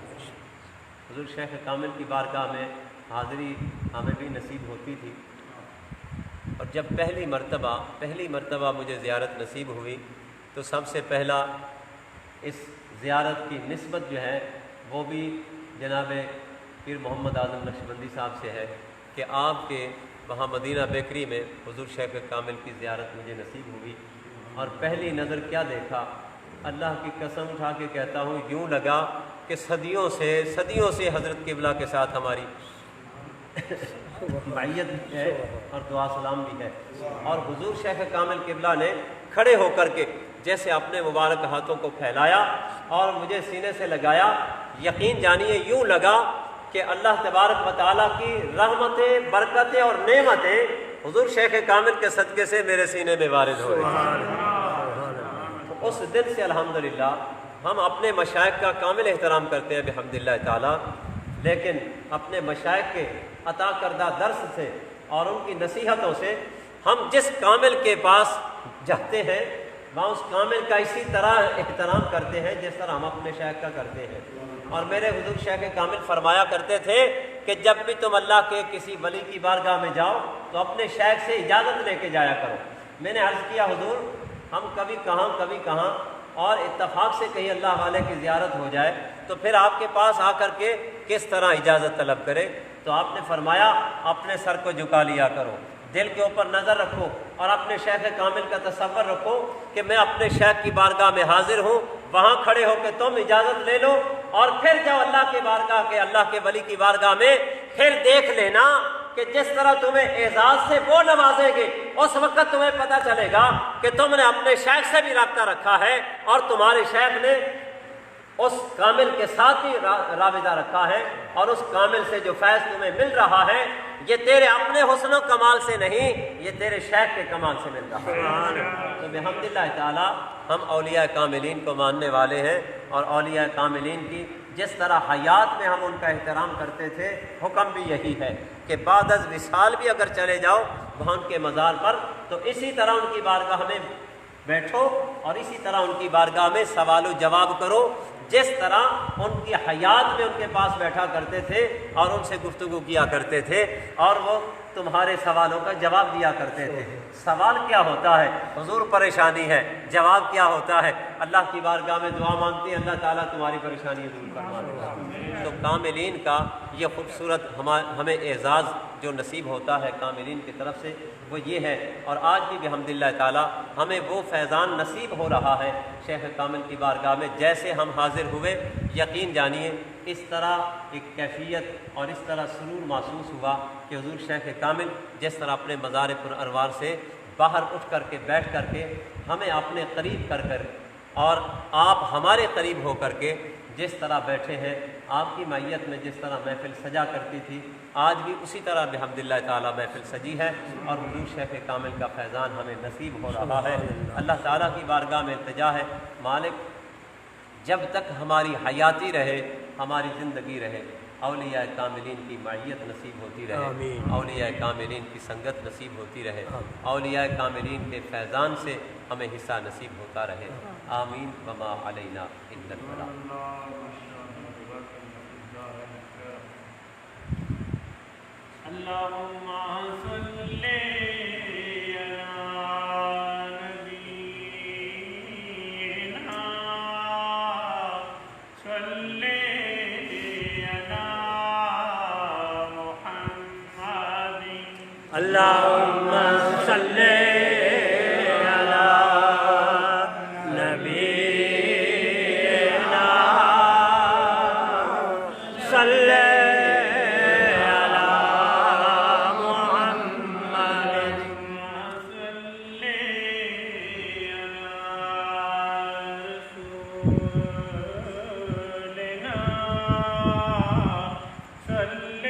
حضور شیخ کامل کی بارگاہ میں حاضری ہمیں بھی نصیب ہوتی تھی، اور جب پہلی مرتبہ مجھے زیارت نصیب ہوئی تو سب سے پہلا اس زیارت کی نسبت جو ہے وہ بھی جناب پیر محمد اعظم نقشبندی صاحب سے ہے کہ آپ کے وہاں مدینہ بیکری میں حضور شیخ کامل کی زیارت مجھے نصیب ہوئی، اور پہلی نظر کیا دیکھا، اللہ کی قسم اٹھا کے کہتا ہوں یوں لگا کہ صدیوں سے حضرت قبلہ کے ساتھ ہماری معیت بھی ہے اور دعا سلام بھی ہے۔ اور حضور شیخ کامل قبلہ نے کھڑے ہو کر کے جیسے اپنے مبارک ہاتھوں کو پھیلایا اور مجھے سینے سے لگایا، یقین جانیے یوں لگا کہ اللہ تبارک و تعالیٰ کی رحمتیں، برکتیں اور نعمتیں حضور شیخ کامل کے صدقے سے میرے سینے میں وارد ہو رہی ہیں۔ اس دن سے الحمدللہ ہم اپنے مشائخ کا کامل احترام کرتے ہیں بحمدللہ تعالیٰ، لیکن اپنے مشائخ کے عطا کردہ درس سے اور ان کی نصیحتوں سے ہم جس کامل کے پاس جاتے ہیں وہاں اس کامل کا اسی طرح احترام کرتے ہیں جس طرح ہم اپنے شیخ کا کرتے ہیں۔ اور میرے حضور شیخ کامل فرمایا کرتے تھے کہ جب بھی تم اللہ کے کسی ولی کی بارگاہ میں جاؤ تو اپنے شیخ سے اجازت لے کے جایا کرو۔ میں نے عرض کیا حضور ہم کبھی کہاں اور اتفاق سے کہیں اللہ والے کی زیارت ہو جائے تو پھر آپ کے پاس آ کر کے کس طرح اجازت طلب کرے؟ تو آپ نے فرمایا اپنے سر کو جھکا لیا کرو، دل کے اوپر نظر رکھو اور اپنے شیخ کامل کا تصور رکھو کہ میں اپنے شیخ کی بارگاہ میں حاضر ہوں، وہاں کھڑے ہو کے تم اجازت لے لو اور پھر جاؤ اللہ کے بارگاہ کے، اللہ کے ولی کی بارگاہ میں، پھر دیکھ لینا کہ جس طرح تمہیں اعزاز سے وہ نوازیں گے اس وقت تمہیں پتہ چلے گا کہ تم نے اپنے شیخ سے بھی رابطہ رکھا ہے اور تمہارے شیخ نے اس کامل کے ساتھ بھی رابطہ رکھا ہے، اور اس کامل سے جو فیض تمہیں مل رہا ہے یہ تیرے اپنے حسن و کمال سے نہیں، یہ تیرے شیخ کے کمال سے مل رہا ہے۔ تو بحمدللہ تعالی ہم اولیاء کاملین کو ماننے والے ہیں، اور اولیاء کاملین کی جس طرح حیات میں ہم ان کا احترام کرتے تھے، حکم بھی یہی ہے کہ بعد از وصال بھی اگر چلے جاؤ وہاں ان کے مزار پر تو اسی طرح ان کی بارگاہ میں بیٹھو اور اسی طرح ان کی بارگاہ میں سوال و جواب کرو، جس طرح ان کی حیات میں ان کے پاس بیٹھا کرتے تھے اور ان سے گفتگو کیا کرتے تھے اور وہ تمہارے سوالوں کا جواب دیا کرتے تھے۔ سوال کیا ہوتا ہے؟ حضور پریشانی ہے، جواب کیا ہوتا ہے؟ اللہ کی بارگاہ میں دعا مانگتے ہیں، اللہ تعالیٰ تمہاری پریشانی دور فرما دے۔ تو کاملین کا یہ خوبصورت ہمیں اعزاز جو نصیب ہوتا ہے کاملین کی طرف سے وہ یہ ہے، اور آج بھی بحمد اللہ تعالیٰ ہمیں وہ فیضان نصیب ہو رہا ہے شیخ کامل کی بارگاہ میں۔ جیسے ہم حاضر ہوئے یقین جانیے اس طرح ایک کیفیت اور اس طرح سرور محسوس ہوا کہ حضور شیخ کامل جس طرح اپنے مزار پر انوار سے باہر اٹھ کر کے بیٹھ کر کے ہمیں اپنے قریب کر کر اور آپ ہمارے قریب ہو کر کے جس طرح بیٹھے ہیں، آپ کی معیت میں جس طرح محفل سجا کرتی تھی، آج بھی اسی طرح بحمد اللہ تعالیٰ محفل سجی ہے اور حضور شیخ کامل کا فیضان ہمیں نصیب ہو رہا ہے۔ اللہ تعالیٰ کی بارگاہ میں التجا ہے، مالک جب تک ہماری حیاتی رہے، ہماری زندگی رہے، اولیاء کاملین کی معیت نصیب ہوتی رہے، اولیاء کاملین کی سنگت نصیب ہوتی رہے، اولیاء کاملین کے فیضان سے ہمیں حصہ نصیب ہوتا رہے۔ آمین وما علینا الا البلاغ۔
اللہم صلی
اللہم صلی علی نبینا صلی علی محمد
صلی علی رسولنا صلی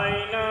illallah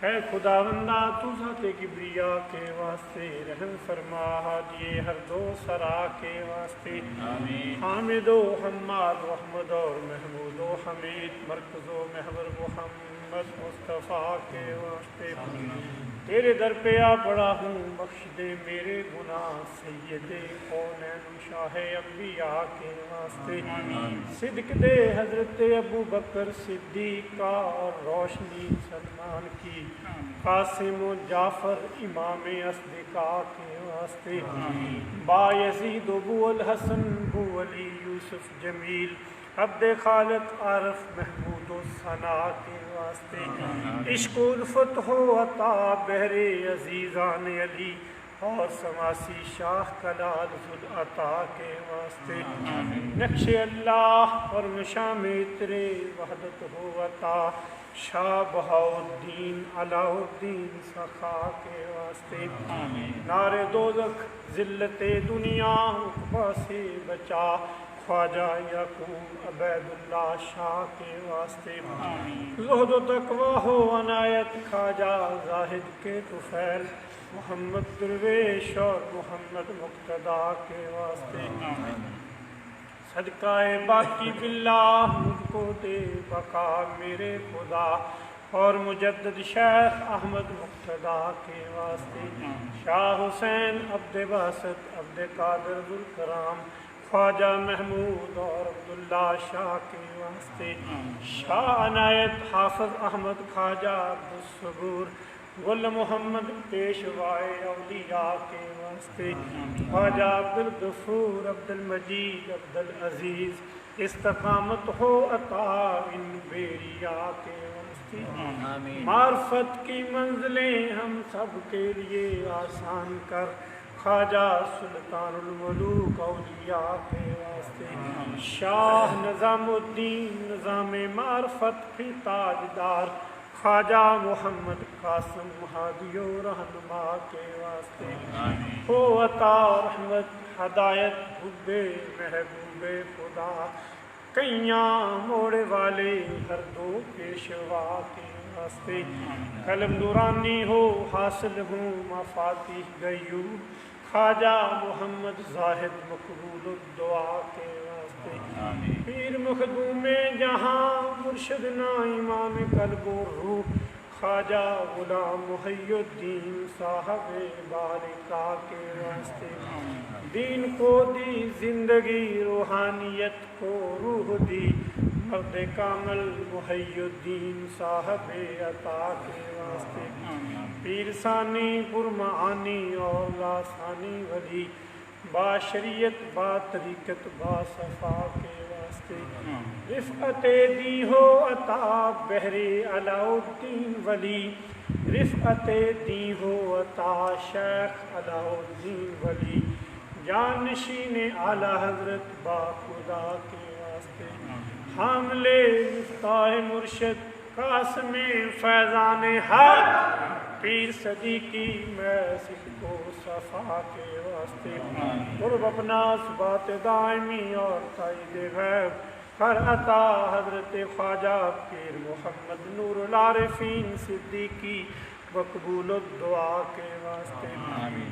ہے خداوندہ تو ذات کبریا کے واسطے رحم فرما ہادی ہر دو سرا کے واسطے حامد و حماد محمد اور محمود و حمید مرکز و محور محمد مصطفیٰ کے واسطے تیرے در پہ آ پڑا ہوں بخش دے میرے گناہ سید کونین شاہ انبیاء کے واسطے صدق دے حضرت ابو بکر صدیق کا اور روشنی سلمان کی قاسم و جعفر امام اصدقاء کے واسطے با یزید ابو الحسن ابو علی یوسف جمیل عبد خالق عارف محمود و ثنا کے واسطے عشق و الفت ہو عطا بہر عزیزان علی اور سماسی شاہ کلال ذوالعطا کے واسطے نقش اللہ اور مشام ترے وحدت ہو عطا شاہ بہاؤالدین علاء الدین سخا کے واسطے نار دوزخ ذلت دنیا عقبہ سے بچا خواجہ یعقوب عبید اللہ شاہ کے واسطے زہد و تقوی ہو عنایت خواجہ زاہد کے طفیل محمد درویش اور محمد مقتدیٰ کے واسطے صدقہ باقی باللہ مجھ کو دے بقا میرے خدا اور مجدد شیخ احمد مقتدیٰ کے واسطے شاہ حسین عبد باسط عبد قادر ذوالکرام خواجہ محمود اور عبداللہ شاہ کے واسطے شاہ عنایت حافظ احمد خواجہ عبدالصبور گل محمد پیشوائے اولیاء کے واسطے خواجہ عبدالغفور عبدالمجید عبدالعزیز استقامت ہو عطا ان بیریا کے واسطے معرفت کی منزلیں ہم سب کے لیے آسان کر خواجہ سلطان الملوک اولیاء کے واسطے شاہ نظام الدین نظام معرفت کے تاجدار خواجہ محمد قاسم ہادی و رہنما کے واسطے ہو عطا رحمت ہدایت حب محبوب خدا کئیاں موڑے والے ہر دو پیشوا کے واسطے قلم نورانی ہو حاصل ہوں مفاتیح غیوب خواجہ محمد زاہد مقبول الدعا کے واسطے پیر مخدوم جہاں مرشدنا امام قلب و روح خواجہ غلام محی الدین صاحب بارکا کے واسطے دین کو دی زندگی روحانیت کو روح دی مرد کامل محی الدین صاحب عطا کے واسطے پیر ثانی پرمعانی اور لاسانی ولی با شریعت با طریقت با صفا کے واسطے رفعت دی ہو عطا بہر علاء الدین ولی رفعت دی ہو عطا شیخ علاء الدین ولی جانشین اعلیٰ حضرت با خدا کے واسطے حامل مفتاح مرشد قاسم فیضان حق پیر صدیقی میں صدق و صفا کے واسطے قرب اپنا ثبات دائمی اور تائید غیب ہر عطا حضرت خواجہ پیر محمد نور العارفین صدیقی مقبول الدعا کے واسطے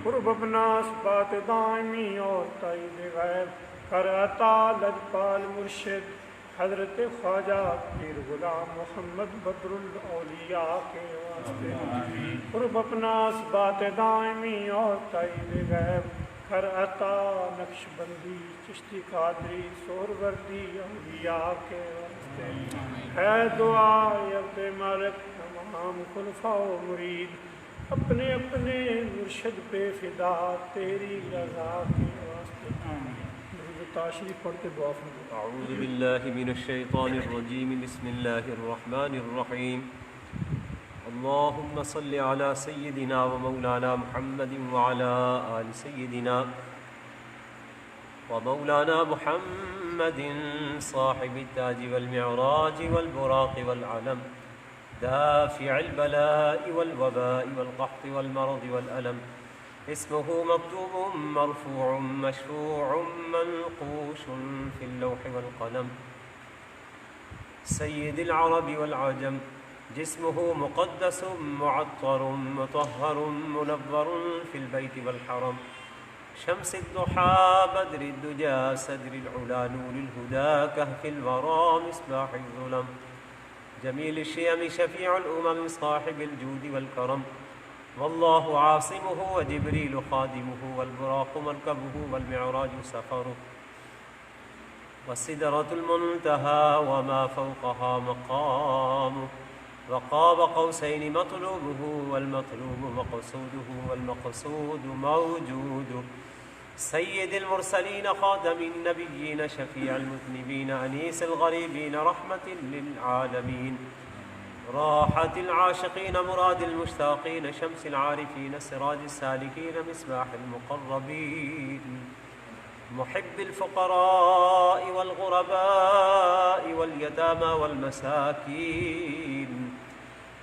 قرب اپنا ثبات دائمی اور تائید غیب ہر عطا لجپال مرشد حضرت خواجہ پیر غلام محمد بدر الاولیاء کے واسطے قرب اپنا ثبات دائمی اور تائید غیب ہر عطا نقش بندی چشتی قادری سہروردی اولیاء کے واسطے ہے دعا عبد مالک تمام خلفاء و مرید اپنے اپنے مرشد پہ فدا تیری رضا کے واسطے تشریف پڑھتے دعا فرمائیں۔
اعوذ باللہ من الشیطان الرجیم بسم اللہ الرحمن الرحیم اللہم صل علی سیدنا و مولانا محمد وعلی آل سیدنا و مولانا محمد صاحب التاج والمعراج والبراق والعلم دافع البلاء والوباء والقحط والمرض والألم اسمه مكتوب مرفوع مشروع منقوش في اللوح والقلم سيد العرب والعجم جسمه مقدس معطر مطهر منور في البيت والحرم شمس الضحى بدر الدجى صدر العلا نور الهدى كهف الورى مصباح الظلم جميل الشيم شفيع الأمم صاحب الجود والكرم والله عاصمه وجبريل خادمه والبراق مركبه والمعراج سفره والسدرة المنتهى وما فوقها مقامه وقاب قوسين مطلوبه والمطلوب مقصوده والمقصود موجوده سيد المرسلين خاتم النبيين شفيع المذنبين أنيس الغريبين رحمة للعالمين راحة العاشقين مراد المشتاقين شمس العارفين سراج السالكين مصباح المقربين محب الفقراء والغرباء واليتامى والمساكين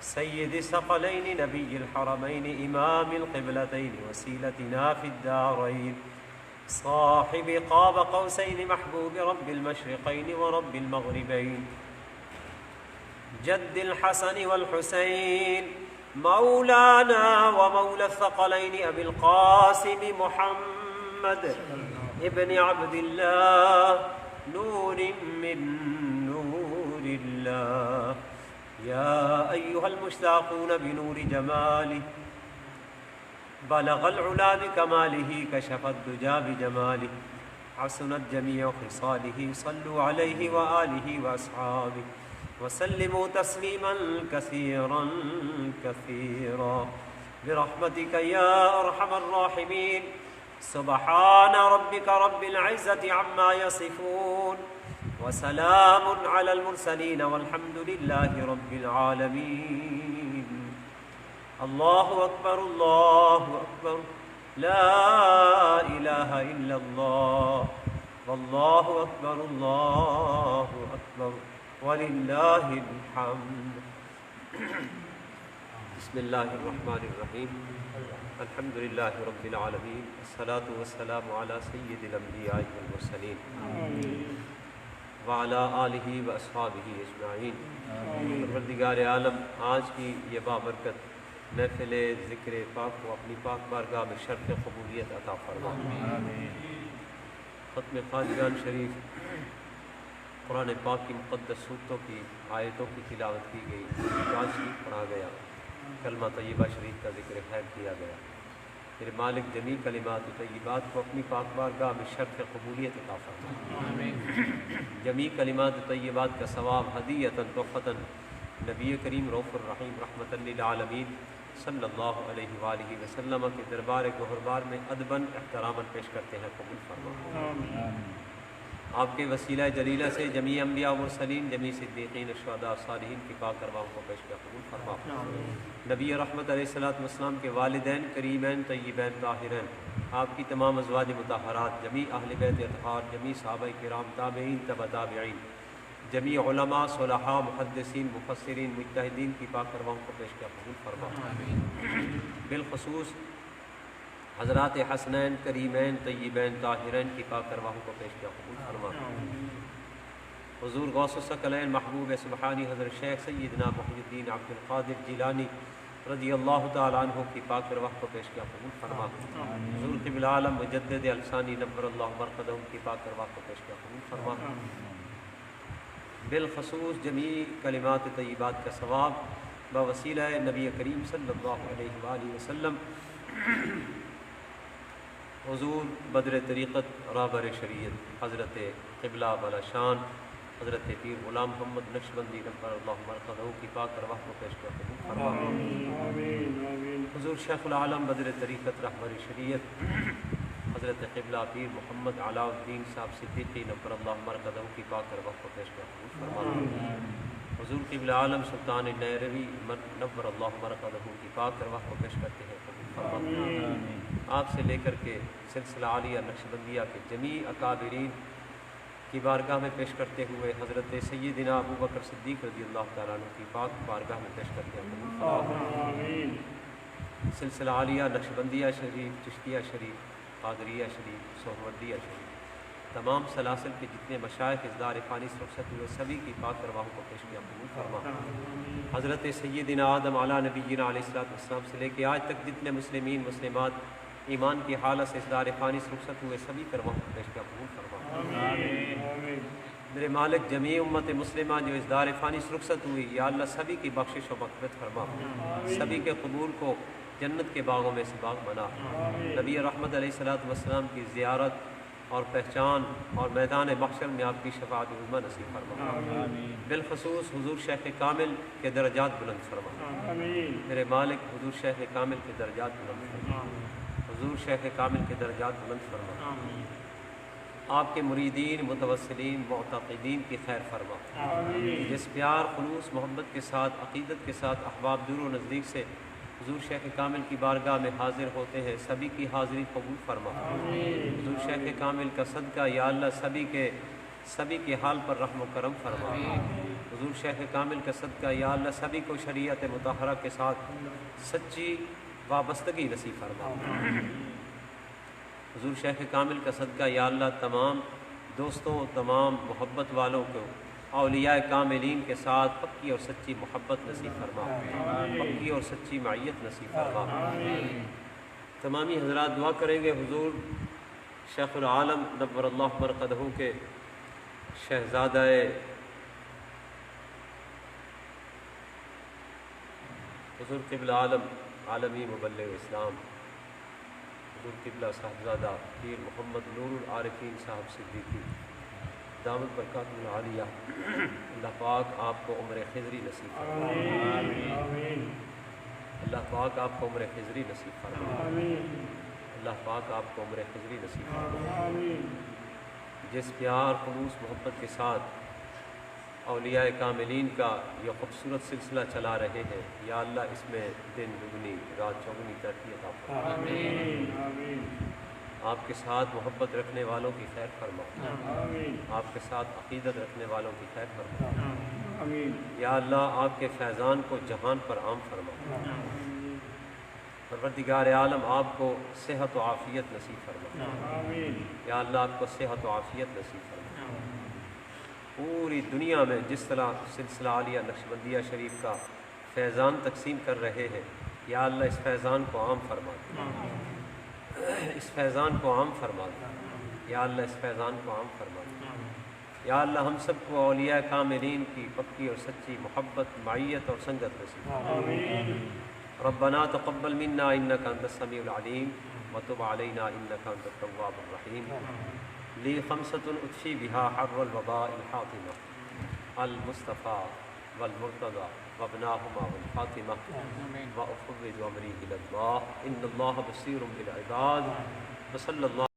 سيد الثقلين نبي الحرمين إمام القبلتين وسيلتنا في الدارين صاحب قاب قوسين محبوب رب المشرقين ورب المغربين جد الحسن والحسين مولانا ومولى الثقلين أبي القاسم محمد ابن عبد الله نور من نور الله يا أيها المشتاقون بنور جماله بلغ العلا بكماله كشف الدجى بجماله حسنت جميع خصاله صلوا عليه وآله وأصحابه وسلموا تسليما كثيرا كثيرا برحمتك يا أرحم الراحمين سبحان ربك رب العزة عما يصفون وسلام على المرسلين والحمد لله رب العالمين الله أكبر الله أكبر لا إله إلا الله والله أكبر الله أكبر ولله الحمد بسم الله الرحمن الرحيم الحمد لله رب العالمين الصلاة والسلام على سيد الأنبياء والمرسلين وعلى آلہ واصحابہ اجمعین. پروردگار عالم آج کی یہ بابرکت محفل ذکر پاک کو اپنی پاک بارگاہ میں شرف قبولیت عطا فرما. ختم خواجگان شریف قرآن پاک کی مقدس صورتوں کی آیتوں کی تلاوت کی گئی، قرآن شریف پڑھا گیا، کلمہ طیبہ شریف کا ذکر خیر کیا گیا. میرے مالک جمیع کلمات و طیبات کو اپنی پاک بارگاہ میں شرف قبولیت عطا فرما. جمیع کلمات و طیبات کا ثواب ہدیۃً تحفۃً نبی کریم رؤوف الرحیم رحمۃ للعالمین صلی اللہ علیہ وآلہ وسلم کے دربار گہربار میں ادباً احتراماً پیش کرتے ہیں، قبول فرما. آپ کے وسیلہ جلیلہ سے جمیع انبیاء و مرسلین، جمیع صدیقین شہداء صالحین کی پاک ارواحوں کو پیش کیا، قبول فرما. نبی رحمت علیہ الصلوۃ والسلام کے والدین کریمین طیبین طاہرین، آپ کی تمام ازواج مطہرات، جمیع اہل بیت اطہار، جمیع صحابہ کرام، تابعین، تبع تابعین، جمیع علماء صلحاء محدثین مفسرین مجتہدین کی پاک ارواحوں کو پیش کیا، قبول فرما. بالخصوص حضرات حسنین کریمین طیبین طاہرین کی پاک ارواحوں کو پیش کیا، قبول فرما. حضور غوث الثقلین محبوب سبحانی حضرت شیخ سیدنا محی الدین عبد القادر جیلانی رضی اللہ تعالیٰ عنہ کی پاک ارواح کو پیش کیا، قبول فرما. حضور قبلہ عالم مجدد الثانی نور اللہ مرقدہم کی پاک ارواح کو پیش کیا، قبول فرما. بالخصوص جمیع کلمات طیبات کا ثواب بوسیلہ نبی کریم صلی اللہ علیہ وآلہ وسلم حضور بدر طریقت رابر شریعت حضرت قبلہ بلا شان حضرت پیر غلام محمد نقشبندی نور اللہ مرقدہ کی پاک ارواح کو پیش کیا، قبول فرما. حضور شیخ العالم بدر طریقت رہبر شریعت حضرت قبلہ پیر محمد علاء الدین صاحب صدیقی نور اللہ مرقدہ کی پاک ارواح کو پیش کیا، قبول فرما. حضور قبلہ عالم سلطان نیروی نور اللہ مرقدہ کی پاک ارواح کو پیش کرتے ہیں، قبول فرما. آپ سے لے کر کے سلسلہ عالیہ نقشبندیہ کے جمیع اکابرین کی بارگاہ میں پیش کرتے ہوئے حضرت سیدنا ابو بکر صدیق رضی اللہ تعالیٰ عنہ کی پاک بارگاہ میں پیش کرتے ہیں، سلسلہ عالیہ نقشبندیہ شریف، چشتیہ شریف، قادریہ شریف، سہروردیہ شریف، تمام سلاسل کے جتنے مشائخ اس دار فانی سے رخصت ہوئے سبھی کی پاک ارواحوں کو پیشگیاں قبول فرما۔ حضرت سیدنا آدم علیٰ نبینا علیہ السلام سے لے کے آج تک جتنے مسلمین مسلمات ایمان کی حالت سے اس دار فانی سے رخصت ہوئے سبھی کی ارواحوں کو پیشگیاں قبول فرما۔ میرے مالک جمیع امت مسلمہ جو اس دار فانی سے رخصت ہوئی یا اللہ سبھی کی بخشش و مغفرت فرما، سبھی کے قبول کو جنت کے باغوں میں سے باغ بنا۔ نبی رحمت علیہ السلام کی زیارت اور پہچان اور میدان محشر میں آپ کی شفاعت عظمیٰ نصیب فرما۔ بالخصوص حضور شیخ کامل کے درجات بلند فرما۔ میرے مالک حضور شیخ کامل کے درجات بلند فرما، حضور شیخ کامل کے درجات بلند فرما۔ آپ کے مریدین متوسلین معتقدین کی خیر فرما، جس پیار خلوص محبت کے ساتھ عقیدت کے ساتھ احباب دور و نزدیک سے حضور شیخ کامل کی بارگاہ میں حاضر ہوتے ہیں سبھی کی حاضری قبول فرما۔ حضور شیخ کامل کا صدقہ یا اللہ سبھی کے حال پر رحم و کرم فرما۔ حضور شیخ کامل کا صدقہ یا اللہ سبھی کو شریعت مطہرہ کے ساتھ سچی وابستگی نصیب فرما۔ حضور شیخ کامل کا صدقہ یا اللہ تمام دوستوں تمام محبت والوں کو اولیاء کاملین کے ساتھ پکی اور سچی محبت نصیب فرما، پکی اور سچی معیت نصیب فرما۔ تمامی حضرات دعا کریں گے حضور شیخ العالم نور اللہ مرقدہ کے شہزادہ حضور قبلہ عالم عالمی مبلغ اسلام حضور قبلہ صاحبزادہ پیر محمد نور العارفین صاحب صدیقی دامت برکات العالیہ، اللہ پاک آپ کو عمر خضری نصیب فرما، اللہ پاک آپ کو عمر خضری نصیب فرما، اللہ پاک آپ کو عمر خضری نصیب فرما۔ جس پیار خلوص محبت کے ساتھ اولیاء کاملین کا یہ خوبصورت سلسلہ چلا رہے ہیں یا اللہ اس میں دن دگنی رات چوگنی ترقی عطا فرما۔ آپ کے ساتھ محبت رکھنے والوں کی خیر فرما، آپ کے ساتھ عقیدت رکھنے والوں کی خیر فرما، یا اللہ آپ کے فیضان کو جہان پر عام فرما۔ پروردگار عالم آپ کو صحت و عافیت نصیب فرما، یا اللہ آپ کو صحت و عافیت نصیب فرما۔ پوری دنیا میں جس طرح سلسلہ عالیہ نقشبندیہ شریف کا فیضان تقسیم کر رہے ہیں یا اللہ اس فیضان کو عام فرما دے، اس فیضان کو عام فرما دے، یا اللہ اس فیضان کو عام فرما دے، یا اللہ ہم سب کو اولیاء کاملین کی پکی اور سچی محبت معیت اور سنگت نصیب فرما۔ ربنا تقبل منا انک انت السمیع العلیم وتب علینا انک انت التواب الرحیم۔ لی خمسۃ اطفی بہا حر الوباء الحاطمہ المصطفیٰ والمرتضی وابناہما والفاطمہ وافوض امری الی اللہ ان اللہ بصیر بالعباد وصلی اللہ